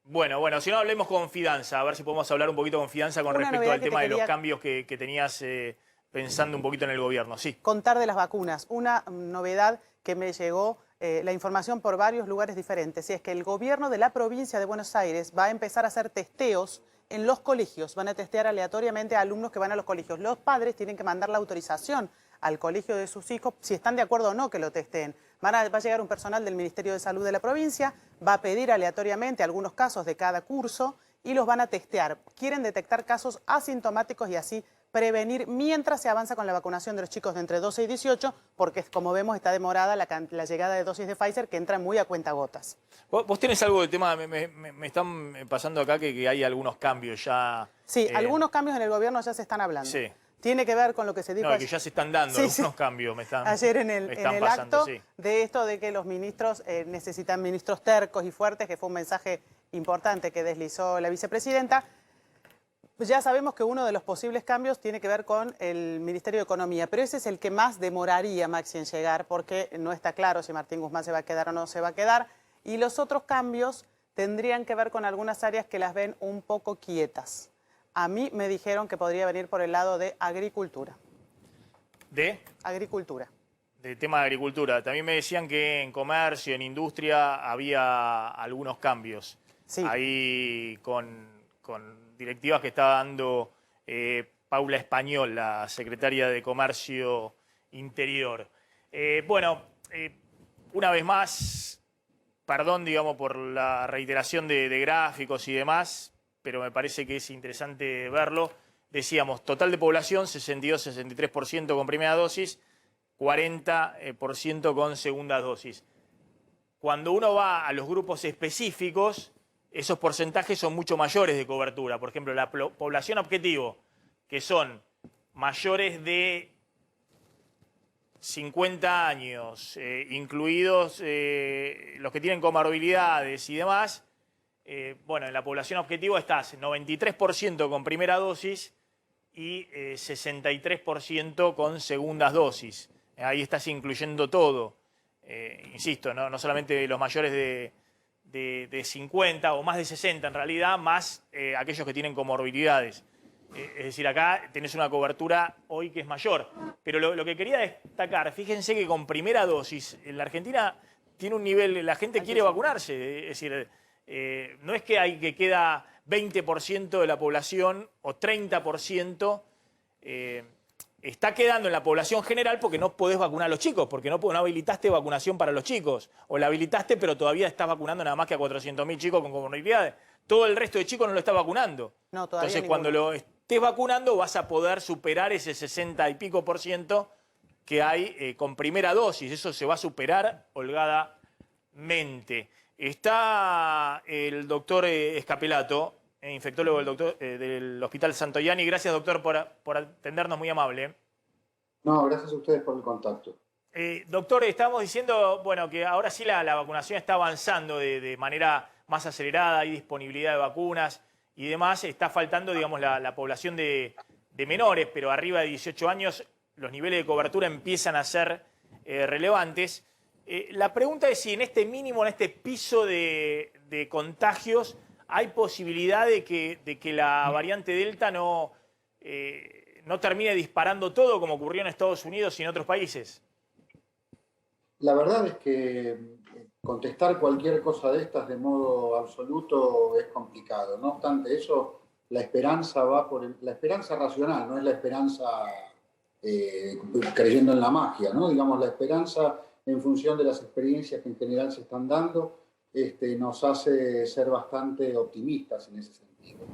Bueno, si no hablemos con Fidanza, a ver si podemos hablar un poquito con Fidanza con respecto al tema de los cambios que tenías pensando un poquito en el gobierno. Sí. Contar de las vacunas. Una novedad que me llegó la información por varios lugares diferentes, y es que el gobierno de la provincia de Buenos Aires va a empezar a hacer testeos en los colegios. Van a testear aleatoriamente a alumnos que van a los colegios. Los padres tienen que mandar la autorización al colegio de sus hijos, si están de acuerdo o no que lo testeen. Va a llegar un personal del Ministerio de Salud de la provincia, va a pedir aleatoriamente algunos casos de cada curso y los van a testear. Quieren detectar casos asintomáticos y así prevenir mientras se avanza con la vacunación de los chicos de entre 12 y 18, porque como vemos está demorada la llegada de dosis de Pfizer que entra muy a cuentagotas. ¿Vos tenés algo del tema? Me están pasando acá que hay algunos cambios ya. Sí, algunos cambios en el gobierno ya se están hablando. Sí. Tiene que ver con lo que se dijo que ya se están dando algunos cambios. Ayer en el acto de esto de que los ministros necesitan ministros tercos y fuertes, que fue un mensaje importante que deslizó la vicepresidenta. Ya sabemos que uno de los posibles cambios tiene que ver con el Ministerio de Economía, pero ese es el que más demoraría, Maxi, en llegar, porque no está claro si Martín Guzmán se va a quedar o no se va a quedar. Y los otros cambios tendrían que ver con algunas áreas que las ven un poco quietas. A mí me dijeron que podría venir por el lado de agricultura. ¿De? Agricultura. De tema de agricultura. También me decían que en comercio, en industria, había algunos cambios. Sí. Ahí con directivas que está dando Paula Español, la secretaria de Comercio Interior. Una vez más, perdón, digamos, por la reiteración de gráficos y demás, pero me parece que es interesante verlo. Decíamos, total de población, 62-63% con primera dosis, 40% con segunda dosis. Cuando uno va a los grupos específicos, esos porcentajes son mucho mayores de cobertura. Por ejemplo, la población objetivo, que son mayores de 50 años, incluidos los que tienen comorbilidades y demás, en la población objetivo estás 93% con primera dosis y 63% con segundas dosis. Ahí estás incluyendo todo. Insisto, no solamente los mayores de 50 o más de 60 en realidad, más aquellos que tienen comorbilidades. Es decir, acá tenés una cobertura hoy que es mayor. Pero lo que quería destacar, fíjense que con primera dosis, en la Argentina tiene un nivel, la gente quiere vacunarse. Es decir, no es que queda 20% de la población o 30%, está quedando en la población general porque no podés vacunar a los chicos, porque no habilitaste vacunación para los chicos, o la habilitaste pero todavía estás vacunando nada más que a 400.000 chicos con comorbilidades. Todo el resto de chicos no lo está vacunando. No, todavía entonces, ninguno. cuando lo estés vacunando vas a poder superar ese 60 y pico % que hay con primera dosis. Eso se va a superar holgadamente. Está el doctor Escapelato, infectólogo del Hospital Santoyani. Gracias, doctor, por atendernos, muy amable. No, gracias a ustedes por el contacto. Doctor, estábamos diciendo que ahora sí la vacunación está avanzando de manera más acelerada, hay disponibilidad de vacunas y demás. Está faltando, digamos, la población de menores, pero arriba de 18 años los niveles de cobertura empiezan a ser relevantes. La pregunta es si en este mínimo, en este piso de contagios, hay posibilidad de que la variante Delta no termine disparando todo como ocurrió en Estados Unidos y en otros países. La verdad es que contestar cualquier cosa de estas de modo absoluto es complicado. No obstante eso, la esperanza va por la esperanza racional, no es la esperanza creyendo en la magia, ¿no? Digamos, la esperanza en función de las experiencias que en general se están dando, nos hace ser bastante optimistas en ese sentido.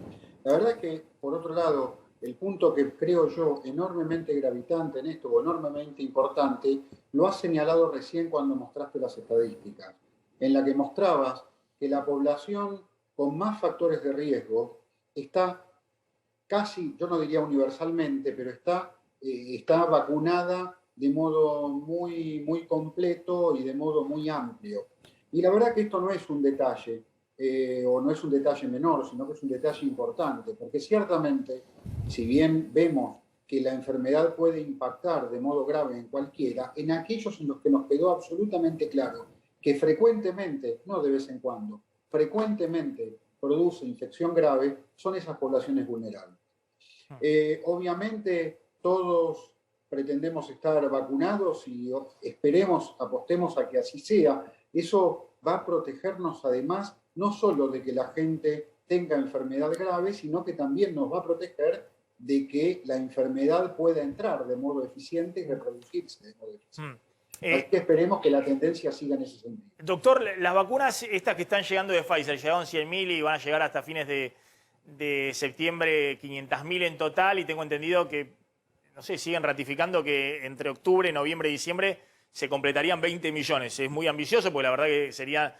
La verdad es que, por otro lado, el punto que creo yo enormemente gravitante en esto, o enormemente importante, lo has señalado recién cuando mostraste las estadísticas. en la que mostrabas que la población con más factores de riesgo está casi, yo no diría universalmente, pero está vacunada de modo muy, muy completo y de modo muy amplio. Y la verdad que esto no es un detalle, o no es un detalle menor, sino que es un detalle importante, porque ciertamente, si bien vemos que la enfermedad puede impactar de modo grave en cualquiera, en aquellos en los que nos quedó absolutamente claro que frecuentemente, no de vez en cuando, frecuentemente produce infección grave, son esas poblaciones vulnerables. Obviamente todos pretendemos estar vacunados y esperemos, apostemos a que así sea. Eso va a protegernos además no solo de que la gente tenga enfermedad grave, sino que también nos va a proteger de que la enfermedad pueda entrar de modo eficiente y reproducirse de modo eficiente. Así que esperemos que la tendencia siga en ese sentido. Doctor, las vacunas estas que están llegando de Pfizer, llegaron 100.000 y van a llegar hasta fines de septiembre 500.000 en total, y tengo entendido que, no sé, siguen ratificando que entre octubre, noviembre y diciembre se completarían 20 millones. Es muy ambicioso porque la verdad que sería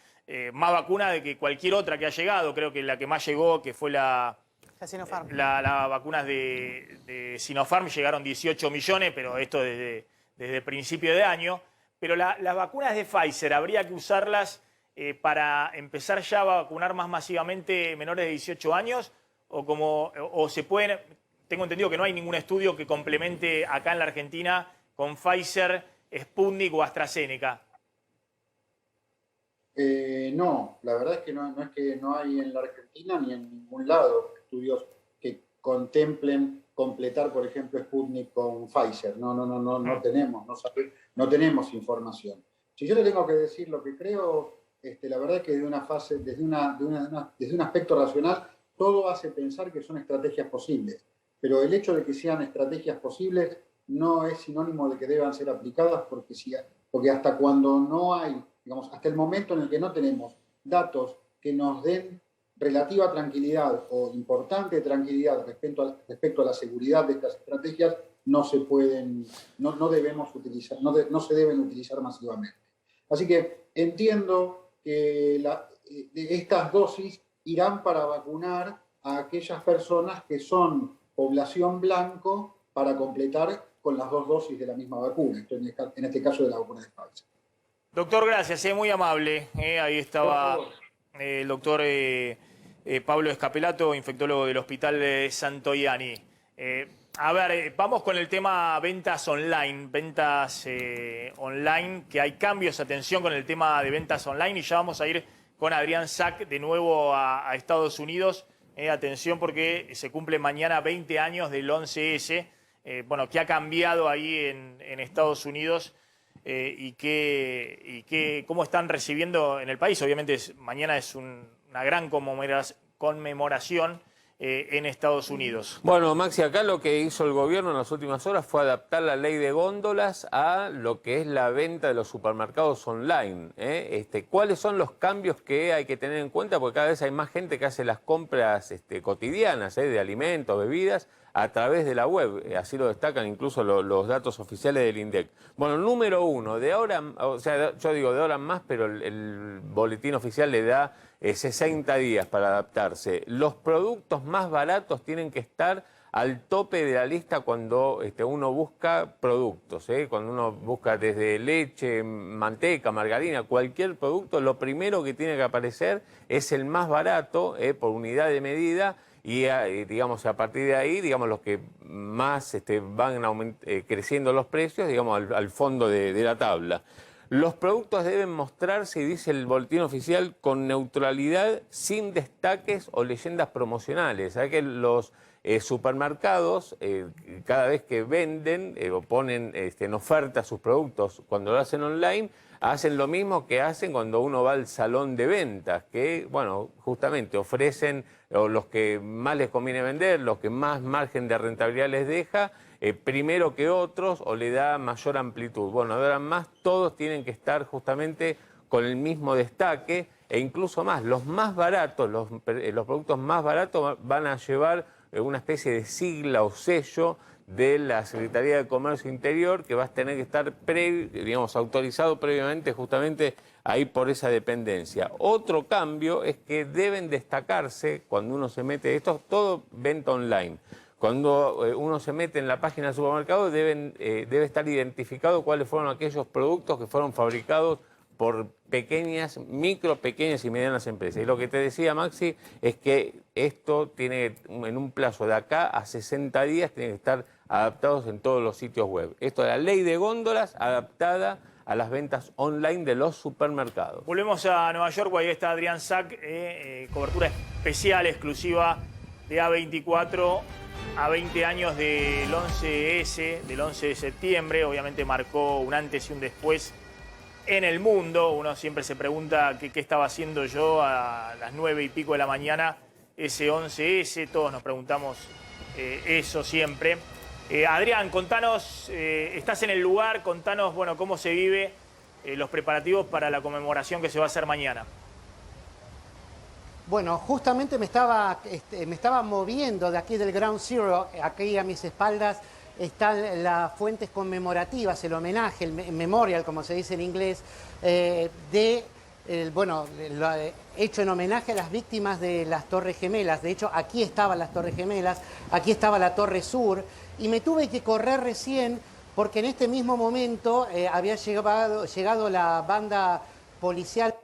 más vacuna de que cualquier otra que ha llegado. Creo que la que más llegó, que fue la Sinopharm. Las vacunas de Sinopharm, llegaron 18 millones, pero esto desde principio de año. Pero las vacunas de Pfizer, ¿habría que usarlas para empezar ya a vacunar más masivamente menores de 18 años? ¿O se pueden...? Tengo entendido que no hay ningún estudio que complemente acá en la Argentina con Pfizer, Sputnik o AstraZeneca. No, la verdad es que no hay en la Argentina ni en ningún lado estudios que contemplen completar, por ejemplo, Sputnik con Pfizer. No tenemos información. Si yo le tengo que decir lo que creo, la verdad es que desde un aspecto racional, todo hace pensar que son estrategias posibles. Pero el hecho de que sean estrategias posibles no es sinónimo de que deban ser aplicadas, porque hasta cuando no hay, digamos, hasta el momento en el que no tenemos datos que nos den relativa tranquilidad o importante tranquilidad respecto a la seguridad de estas estrategias, no se deben utilizar masivamente. Así que entiendo que estas dosis irán para vacunar a aquellas personas que son población blanco para completar con las 2 dosis de la misma vacuna, en este caso de la vacuna de Pfizer. Doctor, gracias, muy amable. Ahí estaba el doctor Pablo Escapelato, infectólogo del Hospital de Santoianni. A ver, vamos con el tema ventas online, que hay cambios, atención con el tema de ventas online, y ya vamos a ir con Adrián Sack de nuevo a Estados Unidos. Atención porque se cumple mañana 20 años del 11S, que ha cambiado ahí en Estados Unidos cómo están recibiendo en el país. Obviamente mañana es una gran conmemoración en Estados Unidos. Bueno, Maxi, acá lo que hizo el gobierno en las últimas horas fue adaptar la ley de góndolas a lo que es la venta de los supermercados online. ¿Cuáles son los cambios que hay que tener en cuenta? Porque cada vez hay más gente que hace las compras cotidianas de alimentos, bebidas, a través de la web. Así lo destacan incluso los datos oficiales del INDEC. Bueno, número 1, de ahora, o sea, yo digo de ahora en más, pero el boletín oficial le da 60 días para adaptarse. Los productos más baratos tienen que estar al tope de la lista cuando uno busca productos. Cuando uno busca desde leche, manteca, margarina, cualquier producto, lo primero que tiene que aparecer es el más barato por unidad de medida. Y digamos, a partir de ahí, digamos, los que más van creciendo los precios, digamos, al fondo de la tabla. Los productos deben mostrarse, dice el boletín oficial, con neutralidad, sin destaques o leyendas promocionales. ¿Sabes que los supermercados, cada vez que venden o ponen en oferta sus productos cuando lo hacen online, hacen lo mismo que hacen cuando uno va al salón de ventas, que, bueno, justamente ofrecen los que más les conviene vender, los que más margen de rentabilidad les deja, primero que otros, o le da mayor amplitud. Bueno, ahora más, todos tienen que estar justamente con el mismo destaque, e incluso más, los más baratos, los productos más baratos van a llevar una especie de sigla o sello de la Secretaría de Comercio Interior, que vas a tener que estar autorizado previamente justamente ahí por esa dependencia. Otro cambio es que deben destacarse, cuando uno se mete, esto es todo venta online, cuando uno se mete en la página del supermercado debe estar identificado cuáles fueron aquellos productos que fueron fabricados por pequeñas y medianas empresas. Y lo que te decía, Maxi, es que esto tiene, en un plazo de acá a 60 días, tiene que estar adaptados en todos los sitios web. Esto es la ley de góndolas adaptada a las ventas online de los supermercados. Volvemos a Nueva York, ahí está Adrián Sack, cobertura especial, exclusiva de A24 a 20 años del 11S, del 11 de septiembre. Obviamente marcó un antes y un después en el mundo. Uno siempre se pregunta qué estaba haciendo yo a las 9 y pico de la mañana, ese 11S. Todos nos preguntamos eso siempre. Adrián, contanos, estás en el lugar, contanos, bueno, cómo se vive los preparativos para la conmemoración que se va a hacer mañana. Bueno, justamente me estaba moviendo de aquí del Ground Zero. Aquí a mis espaldas están las fuentes conmemorativas, el homenaje, el memorial, como se dice en inglés, hecho en homenaje a las víctimas de las Torres Gemelas. De hecho, aquí estaban las Torres Gemelas, aquí estaba la Torre Sur, y me tuve que correr recién porque en este mismo momento había llegado la banda policial,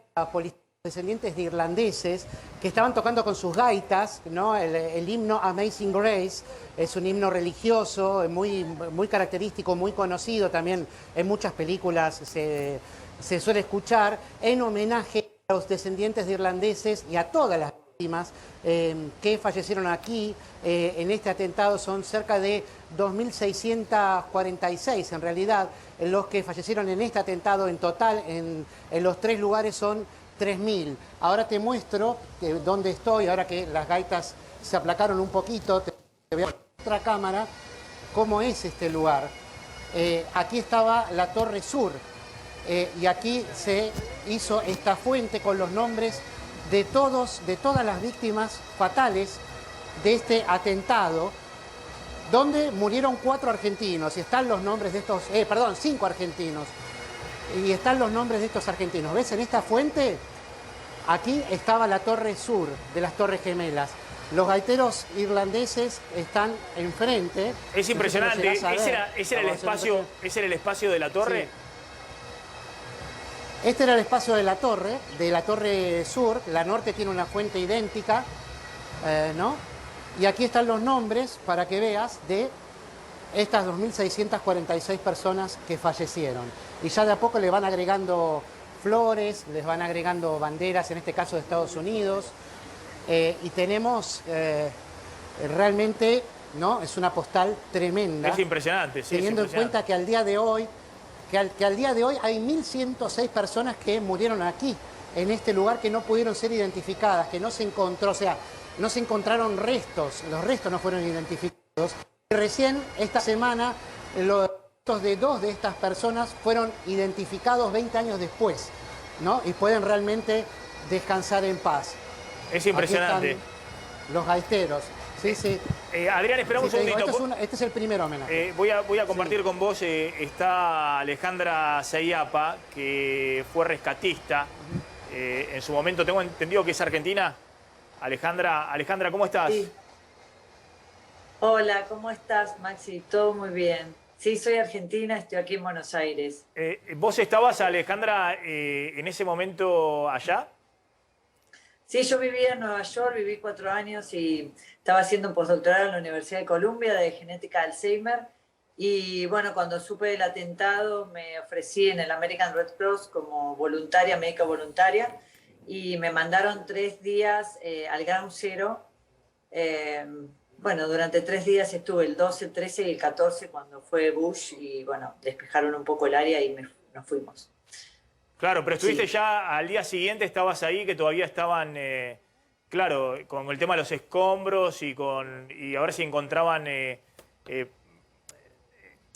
descendientes de irlandeses, que estaban tocando con sus gaitas, ¿no? El himno Amazing Grace es un himno religioso, muy característico, muy conocido también en muchas películas se suele escuchar, en homenaje a los descendientes de irlandeses y a todas las víctimas que fallecieron aquí en este atentado. Son cerca de 2.646 en realidad los que fallecieron en este atentado. En total en los tres lugares son 3.000. Ahora te muestro dónde estoy, ahora que las gaitas se aplacaron un poquito, te voy a mostrar otra cámara cómo es este lugar. Aquí estaba la Torre Sur y aquí se hizo esta fuente con los nombres de todas las víctimas fatales de este atentado, donde murieron 4 argentinos y están los nombres de estos, 5 argentinos. Y están los nombres de estos argentinos. ¿Ves? En esta fuente, aquí estaba la Torre Sur de las Torres Gemelas. Los gaiteros irlandeses están enfrente. Es impresionante. ¿Ese era el espacio de la torre? Sí. Este era el espacio de la Torre Sur. La norte tiene una fuente idéntica, ¿no? Y aquí están los nombres, para que veas, de estas 2.646 personas que fallecieron. Y ya de a poco le van agregando flores, les van agregando banderas, en este caso de Estados Unidos. Y tenemos realmente, ¿no? Es una postal tremenda. Es impresionante, sí. Teniendo en cuenta que al día de hoy, hay 1.106 personas que murieron aquí, en este lugar, que no pudieron ser identificadas, que no se encontró, o sea, no se encontraron restos, los restos no fueron identificados. Y recién esta semana los restos de 2 de estas personas fueron identificados 20 años después, ¿no? Y pueden realmente descansar en paz. Es impresionante. Aquí están los gaiteros. Sí, sí. Adrián, esperamos un segundito. Este es el primer homenaje. Voy a compartir con vos, está Alejandra Seiapa, que fue rescatista. En su momento, tengo entendido que es argentina. Alejandra, ¿cómo estás? Sí. Hola, ¿cómo estás, Maxi? Todo muy bien. Sí, soy argentina, estoy aquí en Buenos Aires. ¿Vos estabas, Alejandra, en ese momento allá? Sí, yo vivía en Nueva York, viví 4 años y estaba haciendo un postdoctorado en la Universidad de Columbia de genética de Alzheimer. Y bueno, cuando supe del atentado me ofrecí en el American Red Cross como voluntaria, médica voluntaria, y me mandaron 3 días al Ground Zero. Bueno, durante 3 días estuve el 12, el 13 y el 14 cuando fue Bush y bueno, despejaron un poco el área y nos fuimos. Claro, pero estuviste ya al día siguiente, estabas ahí, que todavía estaban, claro, con el tema de los escombros y a ver si encontraban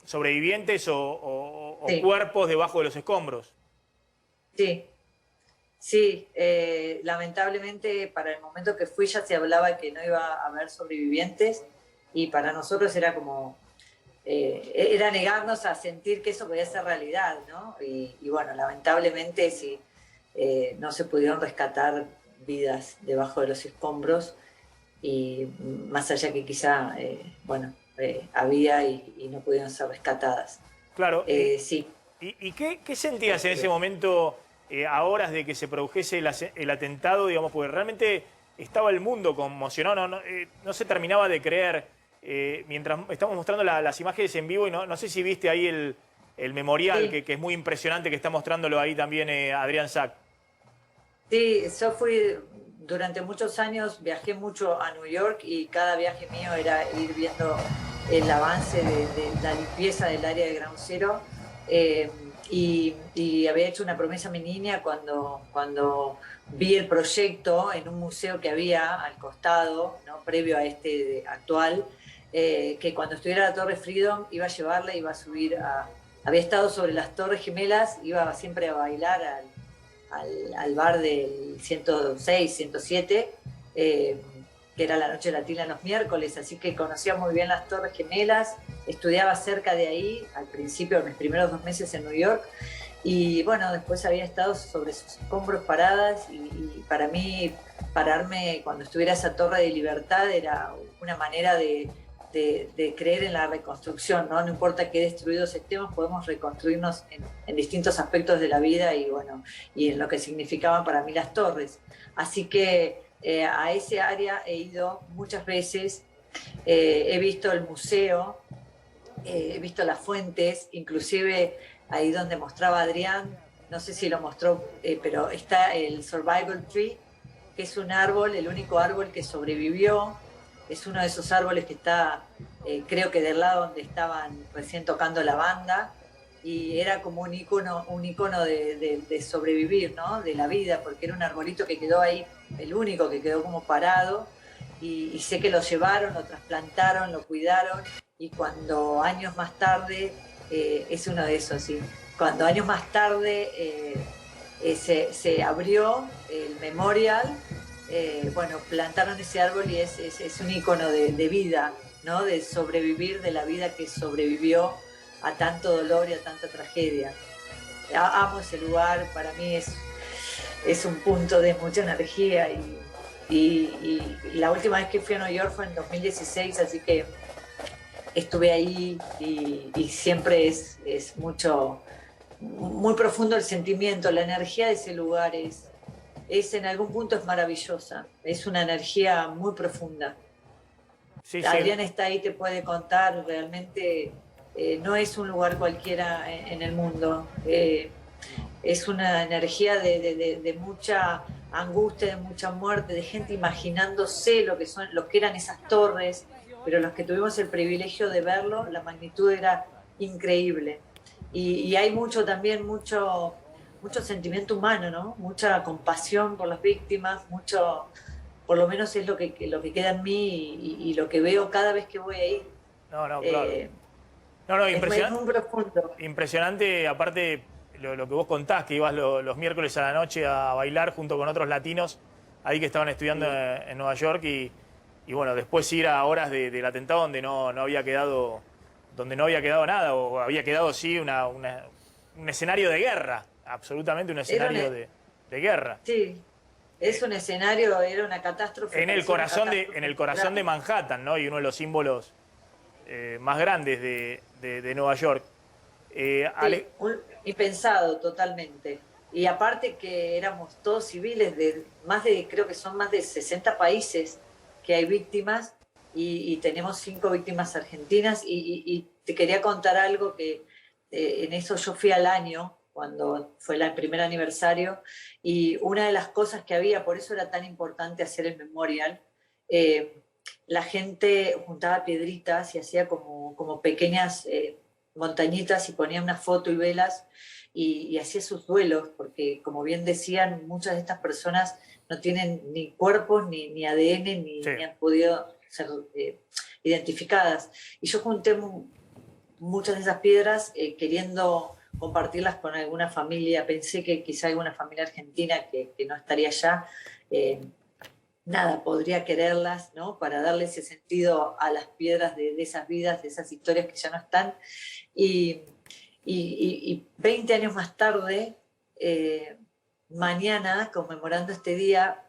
sobrevivientes o sí, cuerpos debajo de los escombros. Sí, lamentablemente para el momento que fui ya se hablaba que no iba a haber sobrevivientes y para nosotros era como era negarnos a sentir que eso podía ser realidad, ¿no? Y bueno, lamentablemente sí, no se pudieron rescatar vidas debajo de los escombros, y más allá que quizá, había y no pudieron ser rescatadas. Claro. Sí. ¿Y qué sentías en ese momento, a horas de que se produjese el atentado, digamos, porque realmente estaba el mundo conmocionado, no se terminaba de creer, mientras estamos mostrando las imágenes en vivo, y no sé si viste ahí el memorial, sí, que es muy impresionante, que está mostrándolo ahí también Adrián Sack. Sí, yo durante muchos años viajé mucho a New York, y cada viaje mío era ir viendo el avance de la limpieza del área de Ground Zero. Y había hecho una promesa a mi niña cuando vi el proyecto en un museo que había al costado, ¿no?, previo a este actual, que cuando estuviera la Torre Freedom iba a llevarla, iba a subir había estado sobre las Torres Gemelas, iba siempre a bailar al bar del 106, 107, que era la noche latina los miércoles, así que conocía muy bien las Torres Gemelas, estudiaba cerca de ahí, al principio, mis primeros 2 meses en New York, y bueno, después había estado sobre sus escombros paradas, y para mí pararme cuando estuviera esa Torre de Libertad era una manera de creer en la reconstrucción, ¿no? No importa qué destruidos estemos, podemos reconstruirnos en distintos aspectos de la vida, y bueno, y en lo que significaban para mí las torres. Así que a ese área he ido muchas veces, he visto el museo, he visto las fuentes, inclusive ahí donde mostraba Adrián, no sé si lo mostró, pero está el Survival Tree, que es un árbol, el único árbol que sobrevivió. Es uno de esos árboles que está, creo que del lado donde estaban recién tocando la banda, y era como un icono de sobrevivir, ¿no?, de la vida, porque era un arbolito que quedó ahí, el único que quedó como parado, y sé que lo llevaron, lo trasplantaron, lo cuidaron, y cuando años más tarde, es uno de esos, sí, cuando años más tarde se abrió el memorial, plantaron ese árbol, y es un icono de vida, ¿no?, de sobrevivir, de la vida que sobrevivió a tanto dolor y a tanta tragedia. Amo ese lugar, para mí es un punto de mucha energía, y la última vez que fui a New York fue en 2016, así que estuve ahí, y siempre es muy profundo el sentimiento, la energía de ese lugar en algún punto es maravillosa, es una energía muy profunda. Sí, Adrián sí. está ahí, te puede contar, realmente no es un lugar cualquiera en el mundo, es una energía de mucha angustia, de mucha muerte, de gente imaginándose lo que eran esas torres, pero los que tuvimos el privilegio de verlo, la magnitud era increíble. Y hay mucho sentimiento humano, ¿no?, mucha compasión por las víctimas, por lo menos es lo que queda en mí, y lo que veo cada vez que voy ahí. Claro. Es muy profundo. Impresionante, aparte lo que vos contás, que ibas los miércoles a la noche a bailar junto con otros latinos ahí que estaban estudiando en Nueva York, y bueno, después ir a horas del atentado donde no había quedado nada, o había quedado sí un escenario de guerra, absolutamente un escenario de guerra. Sí, es un escenario, era una catástrofe. En el corazón de Manhattan, ¿no? Y uno de los símbolos más grandes de Nueva York. Impensado totalmente. Y aparte que éramos todos civiles creo que son más de 60 países que hay víctimas, y tenemos 5 víctimas argentinas, y te quería contar algo que en eso yo fui al año, cuando fue el primer aniversario, y una de las cosas que había, por eso era tan importante hacer el memorial, la gente juntaba piedritas y hacía como pequeñas montañitas, y ponía una foto y velas, y hacía sus duelos, porque como bien decían, muchas de estas personas no tienen ni cuerpos, ni ADN, ni han podido ser identificadas. Y yo junté muchas de esas piedras queriendo compartirlas con alguna familia. Pensé que quizá alguna familia argentina que no estaría allá nada, podría quererlas, ¿no? Para darle ese sentido a las piedras de esas vidas, de esas historias que ya no están. Y 20 años más tarde, mañana, conmemorando este día,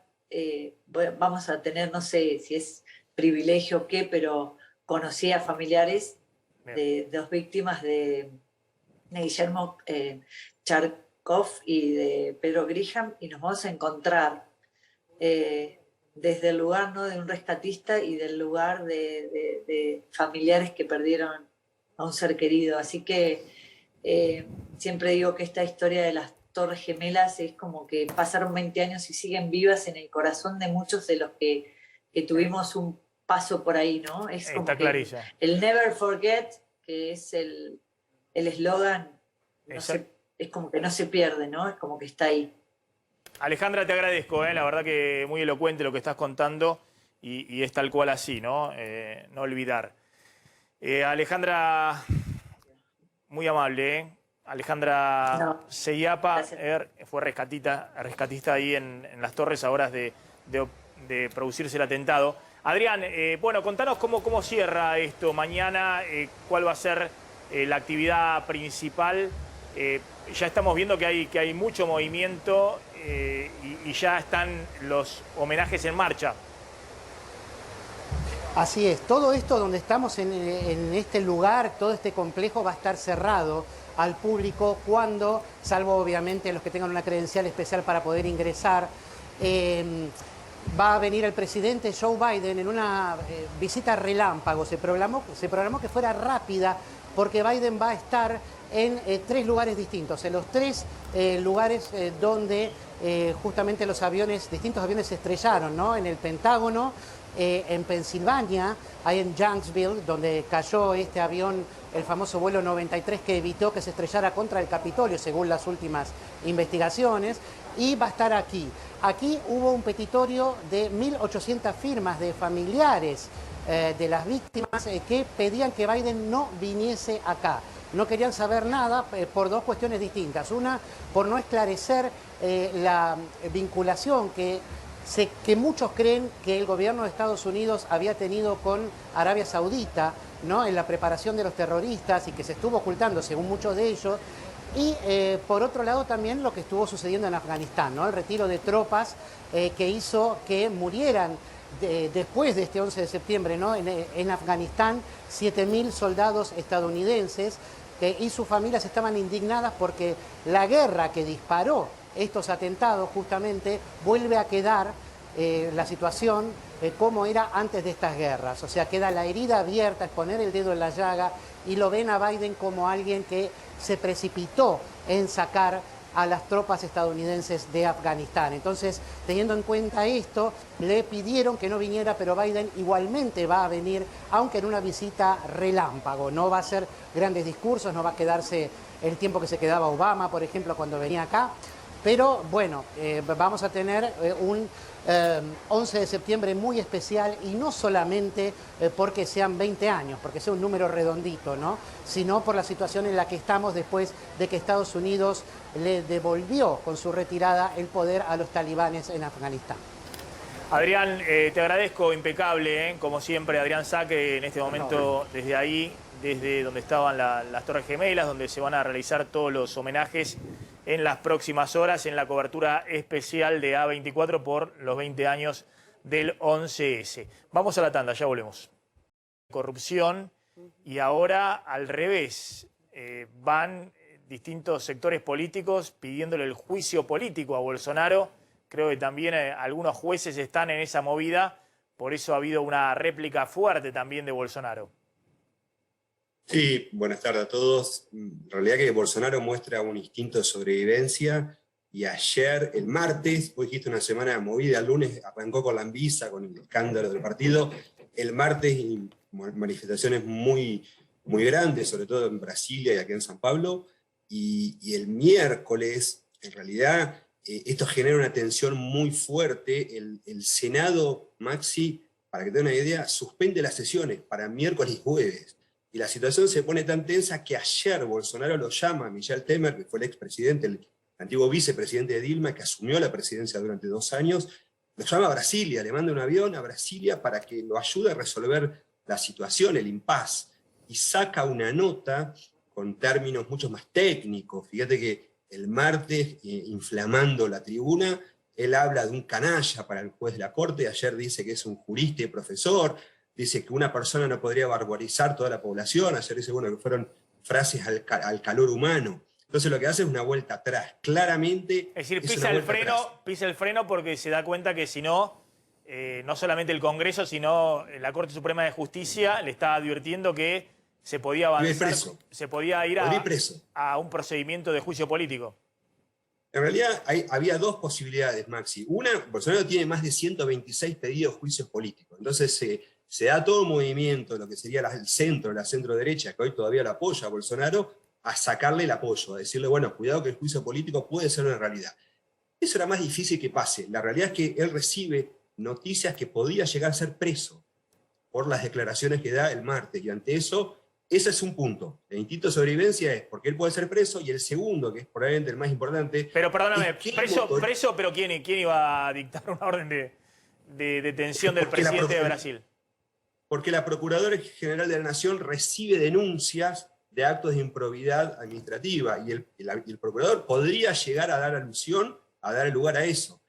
vamos a tener, no sé si es privilegio o qué, pero conocí a familiares de dos víctimas de Guillermo Charkov y de Pedro Grisham, y nos vamos a encontrar desde el lugar, ¿no?, de un rescatista y del lugar de familiares que perdieron a un ser querido. Así que siempre digo que esta historia de las Torres Gemelas es como que pasaron 20 años y siguen vivas en el corazón de muchos de los que tuvimos un paso por ahí, ¿no? Es como Está que clarísimo. el Never Forget, que es el eslogan, es como que no se pierde, ¿no? Es como que está ahí. Alejandra, te agradezco, la verdad que muy elocuente lo que estás contando y es tal cual así, ¿no? No olvidar. Alejandra, muy amable, Alejandra Seiapa fue rescatista ahí en Las Torres a horas de producirse el atentado. Adrián, bueno, contanos cómo cierra esto mañana, cuál va a ser la actividad principal. Ya estamos viendo que hay mucho movimiento y ya están los homenajes en marcha. Así es, todo esto donde estamos en este lugar, todo este complejo va a estar cerrado al público cuando, salvo obviamente los que tengan una credencial especial para poder ingresar, va a venir el presidente Joe Biden en una visita relámpago. Se programó que fuera rápida porque Biden va a estar en 3 lugares distintos, en los 3 lugares donde justamente distintos aviones se estrellaron, ¿no? En el Pentágono, en Pensilvania, ahí en Youngsville, donde cayó este avión, el famoso vuelo 93 que evitó que se estrellara contra el Capitolio, según las últimas investigaciones, y va a estar aquí. Aquí hubo un petitorio de 1.800 firmas de familiares de las víctimas que pedían que Biden no viniese acá. No querían saber nada por 2 cuestiones distintas. Una, por no esclarecer la vinculación que muchos creen que el gobierno de Estados Unidos había tenido con Arabia Saudita, ¿no?, en la preparación de los terroristas y que se estuvo ocultando, según muchos de ellos. Y por otro lado también lo que estuvo sucediendo en Afganistán, ¿no?, el retiro de tropas que hizo que murieran después de este 11 de septiembre, ¿no?, en Afganistán 7.000 soldados estadounidenses y sus familias estaban indignadas porque la guerra que disparó estos atentados justamente vuelve a quedar la situación como era antes de estas guerras. O sea, queda la herida abierta, es poner el dedo en la llaga, y lo ven a Biden como alguien que se precipitó en sacar a las tropas estadounidenses de Afganistán. Entonces, teniendo en cuenta esto, le pidieron que no viniera, pero Biden igualmente va a venir, aunque en una visita relámpago. No va a hacer grandes discursos, no va a quedarse el tiempo que se quedaba Obama, por ejemplo, cuando venía acá. Pero bueno, vamos a tener un 11 de septiembre muy especial, y no solamente porque sean 20 años, porque sea un número redondito, ¿no?, sino por la situación en la que estamos después de que Estados Unidos le devolvió con su retirada el poder a los talibanes en Afganistán. Adrián, te agradezco, impecable, como siempre, Adrián Saque, en este momento desde ahí, desde donde estaban las Torres Gemelas, donde se van a realizar todos los homenajes en las próximas horas en la cobertura especial de A24 por los 20 años del 11S. Vamos a la tanda, ya volvemos. Corrupción, y ahora al revés, van distintos sectores políticos pidiéndole el juicio político a Bolsonaro. Creo que también algunos jueces están en esa movida, por eso ha habido una réplica fuerte también de Bolsonaro. Sí, buenas tardes a todos. En realidad que Bolsonaro muestra un instinto de sobrevivencia, y ayer, el martes, vos dijiste una semana movida, el lunes arrancó con la Anvisa, con el escándalo del partido, el martes manifestaciones muy grandes, sobre todo en Brasilia y aquí en San Pablo, y el miércoles, en realidad, esto genera una tensión muy fuerte. El Senado, Maxi, para que te den una idea, suspende las sesiones para miércoles y jueves. Y la situación se pone tan tensa que ayer Bolsonaro lo llama a Michel Temer, que fue el expresidente, el antiguo vicepresidente de Dilma, que asumió la presidencia durante 2 años, lo llama a Brasilia, le manda un avión a Brasilia para que lo ayude a resolver la situación, el impasse, y saca una nota con términos mucho más técnicos. Fíjate que el martes, inflamando la tribuna, él habla de un canalla para el juez de la corte, ayer dice que es un jurista y profesor, dice que una persona no podría barbarizar toda la población, ayer dice, bueno, que fueron frases al calor humano. Entonces lo que hace es una vuelta atrás, claramente. Es decir, pisa el freno porque se da cuenta que si no, no solamente el Congreso, sino la Corte Suprema de Justicia le está advirtiendo que se podía avanzar, se podía ir a un procedimiento de juicio político. En realidad había dos posibilidades, Maxi. Una, Bolsonaro tiene más de 126 pedidos de juicios políticos. Entonces se da todo un movimiento, lo que sería el centro, la centro-derecha, que hoy todavía lo apoya a Bolsonaro, a sacarle el apoyo, a decirle, bueno, cuidado que el juicio político puede ser una realidad. Eso era más difícil que pase. La realidad es que él recibe noticias que podía llegar a ser preso por las declaraciones que da el martes, y ante eso, ese es un punto. El instinto de sobrevivencia es porque él puede ser preso, y el segundo, que es probablemente el más importante... Pero perdóname, preso, pero ¿quién iba a dictar una orden de detención del presidente de Brasil? Porque la Procuradora General de la Nación recibe denuncias de actos de improbidad administrativa, y el procurador podría llegar a dar alusión, a dar lugar a eso.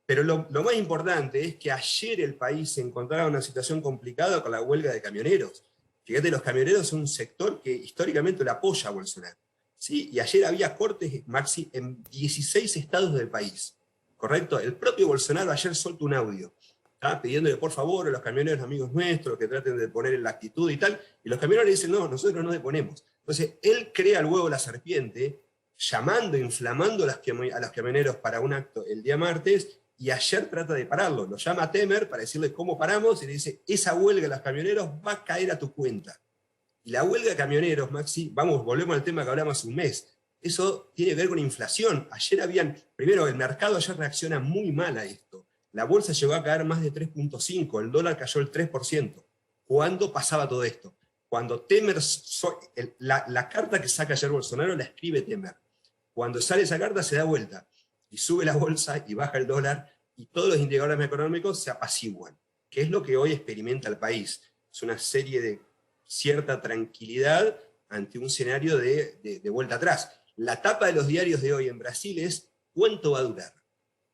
Pero lo más importante es que ayer el país se encontraba en una situación complicada con la huelga de camioneros. Fíjate, los camioneros son un sector que históricamente le apoya a Bolsonaro, ¿sí? Y ayer había cortes, Maxi, en 16 estados del país, ¿correcto? El propio Bolsonaro ayer soltó un audio, ¿tá? Pidiéndole por favor a los camioneros amigos nuestros que traten de poner en la actitud y tal, y los camioneros le dicen, no, nosotros no deponemos. Entonces, él crea el huevo de la serpiente, llamando, inflamando a los camioneros para un acto el día martes, y ayer trata de pararlo. Lo llama a Temer para decirle cómo paramos, y le dice, esa huelga de los camioneros va a caer a tu cuenta. Y la huelga de camioneros, Maxi, volvemos al tema que hablamos hace un mes, eso tiene que ver con inflación. Primero, el mercado ayer reacciona muy mal a esto. La bolsa llegó a caer más de 3.5, el dólar cayó el 3%. ¿Cuándo pasaba todo esto? Cuando Temer, la carta que saca ayer Bolsonaro la escribe Temer. Cuando sale esa carta se da vuelta y sube la bolsa y baja el dólar y todos los indicadores económicos se apaciguan, que es lo que hoy experimenta el país. Es una serie de cierta tranquilidad ante un escenario de vuelta atrás. La tapa de los diarios de hoy en Brasil es ¿cuánto va a durar?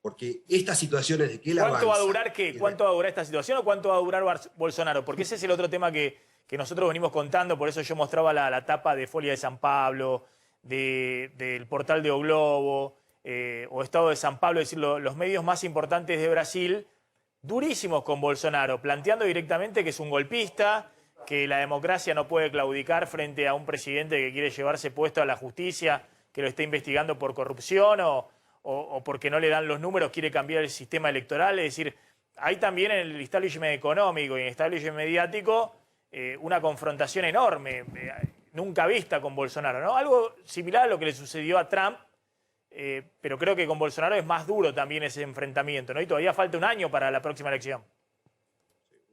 Porque estas situaciones de que él avanza... ¿Cuánto va a durar qué? ¿Cuánto va a durar esta situación o cuánto va a durar Bolsonaro? Porque ese es el otro tema que nosotros venimos contando, por eso yo mostraba la tapa de Folia de San Pablo, del portal de O Globo, o Estado de San Pablo, es decir, los medios más importantes de Brasil, durísimos con Bolsonaro, planteando directamente que es un golpista, que la democracia no puede claudicar frente a un presidente que quiere llevarse puesto a la justicia, que lo está investigando por corrupción o porque no le dan los números, quiere cambiar el sistema electoral. Es decir, hay también en el establishment económico y en el establishment mediático una confrontación enorme, nunca vista con Bolsonaro, ¿no? Algo similar a lo que le sucedió a Trump, pero creo que con Bolsonaro es más duro también ese enfrentamiento, ¿no? Y todavía falta un año para la próxima elección.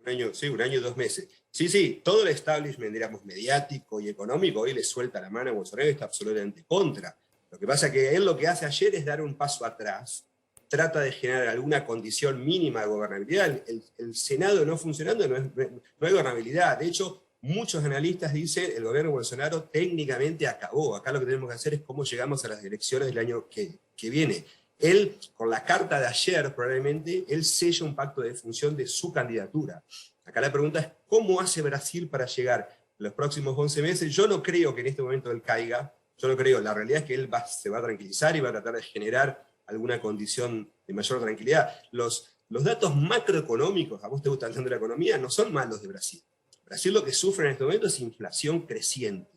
Un año y 2 meses. Sí, todo el establishment, digamos, mediático y económico hoy le suelta la mano a Bolsonaro y está absolutamente contra. Lo que pasa es que él lo que hace ayer es dar un paso atrás, trata de generar alguna condición mínima de gobernabilidad. El Senado no funcionando no hay gobernabilidad. De hecho, muchos analistas dicen el gobierno de Bolsonaro técnicamente acabó. Acá lo que tenemos que hacer es cómo llegamos a las elecciones del año que viene. Él, con la carta de ayer, probablemente, él sella un pacto de función de su candidatura. Acá la pregunta es, ¿cómo hace Brasil para llegar en los próximos 11 meses? Yo no creo que en este momento él caiga, yo no creo. La realidad es que él se va a tranquilizar y va a tratar de generar alguna condición de mayor tranquilidad. Los datos macroeconómicos, a vos te gusta hablar de la economía, no son malos de Brasil. Brasil lo que sufre en este momento es inflación creciente.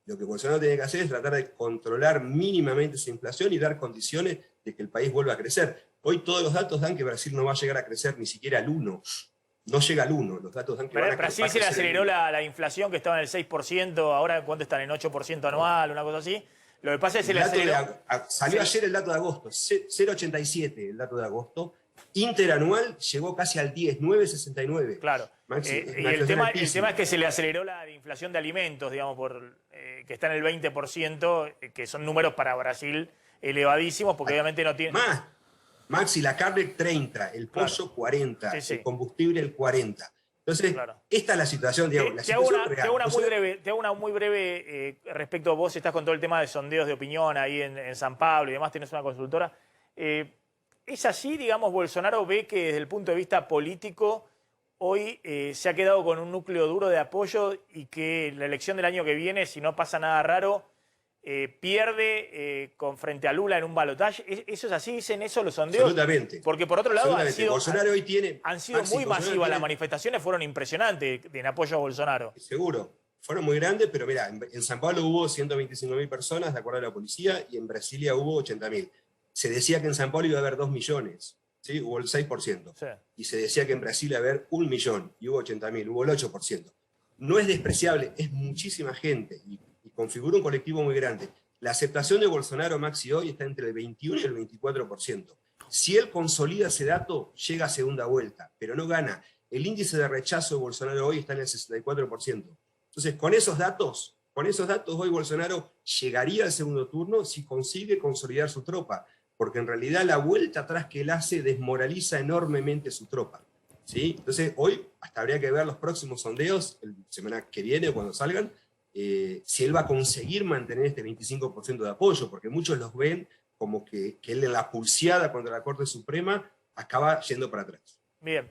Lo que Bolsonaro tiene que hacer es tratar de controlar mínimamente esa inflación y dar condiciones de que el país vuelva a crecer. Hoy todos los datos dan que Brasil no va a llegar a crecer ni siquiera al 1. No llega al 1. Los datos dan que Pero Brasil se le aceleró la inflación, que estaba en el 6%, ahora ¿cuánto están? ¿En 8% anual? Una cosa así. Lo que pasa es que se le aceleró... Salió ayer el dato de agosto, 0,87 el dato de agosto. Interanual llegó casi al 10, 9,69. Claro. Maxi, y el tema es que se le aceleró la inflación de alimentos, digamos, que está en el 20%, que son números para Brasil elevadísimos, porque obviamente no tiene... Maxi, la carne 30, el pollo 40, el combustible el 40. Entonces, esta es la situación, digamos, la situación real. Te hago una muy breve respecto a vos, estás con todo el tema de sondeos de opinión ahí en San Pablo y demás, tenés una consultora. ¿Es así, digamos, Bolsonaro ve que desde el punto de vista político hoy se ha quedado con un núcleo duro de apoyo y que la elección del año que viene, si no pasa nada raro, pierde frente a Lula en un balotaje? ¿Eso es así? ¿Dicen eso los sondeos? Absolutamente. Porque por otro lado Bolsonaro hoy tiene, han sido muy masivas, las manifestaciones fueron impresionantes en apoyo a Bolsonaro. Seguro, fueron muy grandes, pero mira, en San Pablo hubo 125.000 personas, de acuerdo a la policía, y en Brasilia hubo 80.000. Se decía que en San Pablo iba a haber 2 millones, ¿sí? Hubo el 6%. Sí. Y se decía que en Brasil iba a haber 1 millón, y hubo 80.000, hubo el 8%. No es despreciable, es muchísima gente, y configura un colectivo muy grande. La aceptación de Bolsonaro, Maxi, hoy está entre el 21 y el 24%. Si él consolida ese dato, llega a segunda vuelta, pero no gana. El índice de rechazo de Bolsonaro hoy está en el 64%. Entonces, con esos datos hoy Bolsonaro llegaría al segundo turno si consigue consolidar su tropa, porque en realidad la vuelta atrás que él hace desmoraliza enormemente su tropa, ¿sí? Entonces, hoy hasta habría que ver los próximos sondeos, la semana que viene, cuando salgan, si él va a conseguir mantener este 25% de apoyo, porque muchos los ven como que él en la pulseada contra la Corte Suprema acaba yendo para atrás. Bien,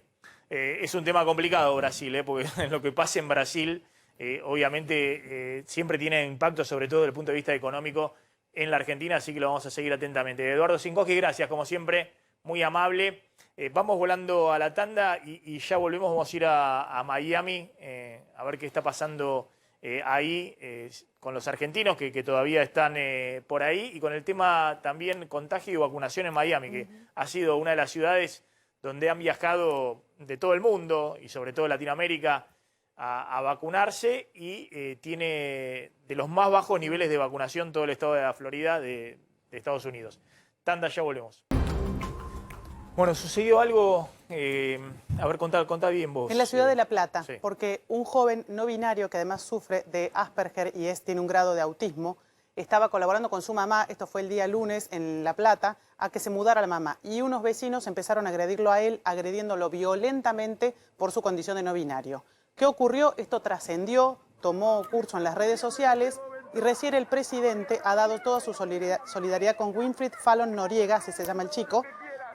es un tema complicado Brasil, porque lo que pasa en Brasil obviamente siempre tiene impacto, sobre todo desde el punto de vista económico, en la Argentina, así que lo vamos a seguir atentamente. Eduardo Sinkoski, gracias, como siempre, muy amable. Vamos volando a la tanda y ya volvemos, vamos a ir a Miami a ver qué está pasando ahí con los argentinos que todavía están por ahí, y con el tema también contagio y vacunación en Miami, que ha sido una de las ciudades donde han viajado de todo el mundo y sobre todo Latinoamérica a vacunarse, y tiene de los más bajos niveles de vacunación todo el estado de la Florida de Estados Unidos. Tanda, ya volvemos. Bueno, sucedió algo, a ver, contá bien vos. En la ciudad de La Plata, sí. Porque un joven no binario que además sufre de Asperger y tiene un grado de autismo, estaba colaborando con su mamá, esto fue el día lunes en La Plata, a que se mudara la mamá. Y unos vecinos empezaron a agredirlo a él, agrediéndolo violentamente por su condición de no binario. ¿Qué ocurrió? Esto trascendió, tomó curso en las redes sociales, y recién el presidente ha dado toda su solidaridad con Winfried Fallon Noriega, así se llama el chico,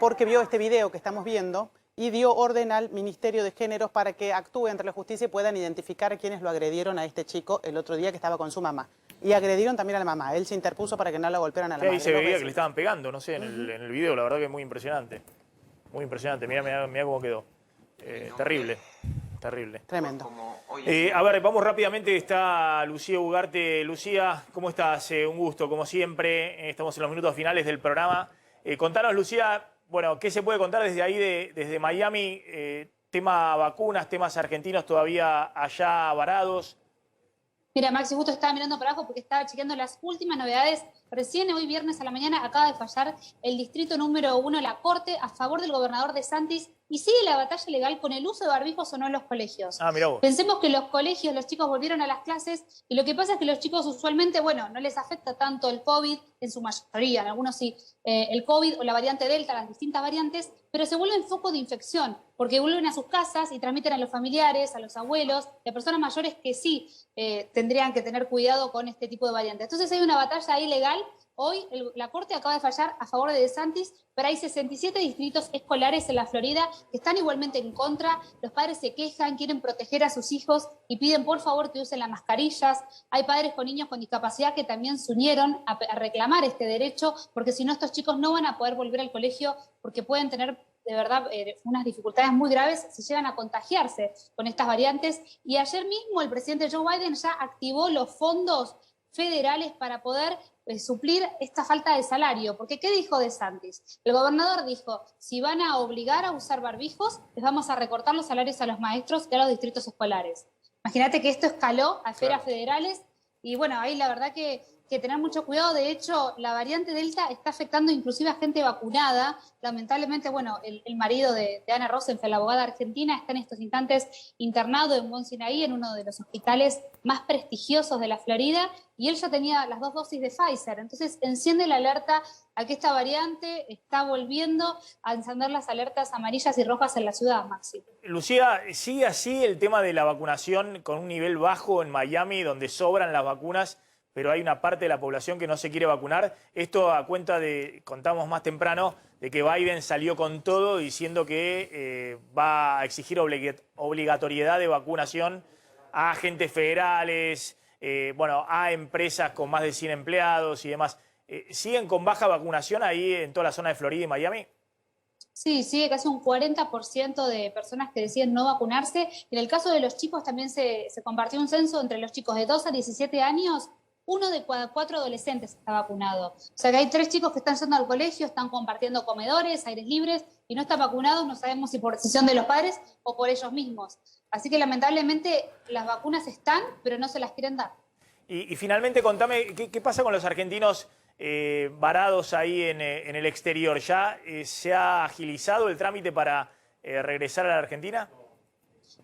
porque vio este video que estamos viendo y dio orden al Ministerio de Géneros para que actúe ante la justicia y puedan identificar a quienes lo agredieron a este chico el otro día que estaba con su mamá. Y agredieron también a la mamá. Él se interpuso para que no la golpearan a la madre. Ahí se veía que le estaban pegando, no sé, en el video, la verdad que es muy impresionante. Muy impresionante, mirá cómo quedó. Terrible. Terrible. Tremendo. A ver, vamos rápidamente, está Lucía Ugarte. Lucía, ¿cómo estás? Un gusto, como siempre. Estamos en los minutos finales del programa. Contanos, Lucía, bueno, ¿qué se puede contar desde ahí, desde Miami? Tema vacunas, temas argentinos todavía allá varados. Mira, Maxi, justo estaba mirando para abajo porque estaba chequeando las últimas novedades. Recién hoy viernes a la mañana acaba de fallar el distrito número 1 de la Corte a favor del gobernador DeSantis y sigue la batalla legal con el uso de barbijos o no en los colegios. Mirá vos. Pensemos que los colegios, los chicos volvieron a las clases y lo que pasa es que los chicos usualmente, bueno, no les afecta tanto el COVID, en su mayoría, en algunos sí, el COVID o la variante Delta, las distintas variantes, pero se vuelven foco de infección porque vuelven a sus casas y transmiten a los familiares, a los abuelos, y a personas mayores que sí tendrían que tener cuidado con este tipo de variantes. Entonces hay una batalla ahí legal. Hoy la Corte acaba de fallar a favor de DeSantis, pero hay 67 distritos escolares en la Florida que están igualmente en contra. Los padres se quejan, quieren proteger a sus hijos y piden por favor que usen las mascarillas. Hay padres con niños con discapacidad que también se unieron a reclamar este derecho, porque si no estos chicos no van a poder volver al colegio porque pueden tener de verdad unas dificultades muy graves si llegan a contagiarse con estas variantes. Y ayer mismo el presidente Joe Biden ya activó los fondos federales para poder suplir esta falta de salario. Porque ¿qué dijo DeSantis? El gobernador dijo, si van a obligar a usar barbijos, les vamos a recortar los salarios a los maestros y a los distritos escolares. Imagínate que esto escaló a esferas federales y bueno, ahí la verdad que que tener mucho cuidado. De hecho, la variante Delta está afectando inclusive a gente vacunada. Lamentablemente, bueno, el marido de Ana Rosenfeld, la abogada argentina, está en estos instantes internado en Mount Sinai, en uno de los hospitales más prestigiosos de la Florida, y él ya tenía las 2 dosis de Pfizer. Entonces, enciende la alerta a que esta variante está volviendo a encender las alertas amarillas y rojas en la ciudad, Maxi. Lucía, ¿sigue así el tema de la vacunación con un nivel bajo en Miami, donde sobran las vacunas, pero hay una parte de la población que no se quiere vacunar? Esto a cuenta de, contamos más temprano, de que Biden salió con todo diciendo que va a exigir obligatoriedad de vacunación a agentes federales, bueno, a empresas con más de 100 empleados y demás. ¿Siguen con baja vacunación ahí en toda la zona de Florida y Miami? Sí, sigue casi un 40% de personas que deciden no vacunarse. En el caso de los chicos también se compartió un censo entre los chicos de 2 a 17 años. 1 de cada 4 adolescentes está vacunado. O sea que hay 3 chicos que están yendo al colegio, están compartiendo comedores, aires libres, y no están vacunados, no sabemos si por decisión de los padres o por ellos mismos. Así que lamentablemente las vacunas están, pero no se las quieren dar. Y finalmente contame, ¿qué pasa con los argentinos varados ahí en el exterior? ¿Ya se ha agilizado el trámite para regresar a la Argentina?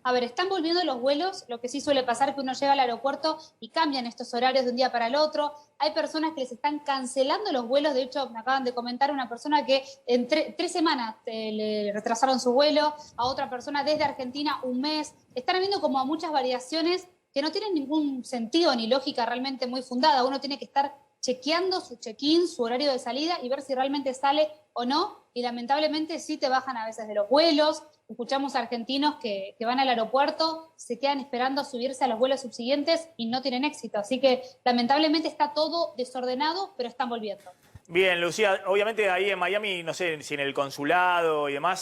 A ver, están volviendo los vuelos. Lo que sí suele pasar es que uno llega al aeropuerto y cambian estos horarios de un día para el otro. Hay personas que les están cancelando los vuelos. De hecho, me acaban de comentar una persona que en 3 semanas le retrasaron su vuelo, a otra persona desde Argentina 1 mes. Están habiendo como muchas variaciones que no tienen ningún sentido ni lógica realmente muy fundada. Uno tiene que estar chequeando su check-in, su horario de salida y ver si realmente sale o no. Y lamentablemente sí te bajan a veces de los vuelos. Escuchamos argentinos que van al aeropuerto, se quedan esperando a subirse a los vuelos subsiguientes y no tienen éxito. Así que lamentablemente está todo desordenado, pero están volviendo. Bien, Lucía, obviamente ahí en Miami, no sé si en el consulado y demás,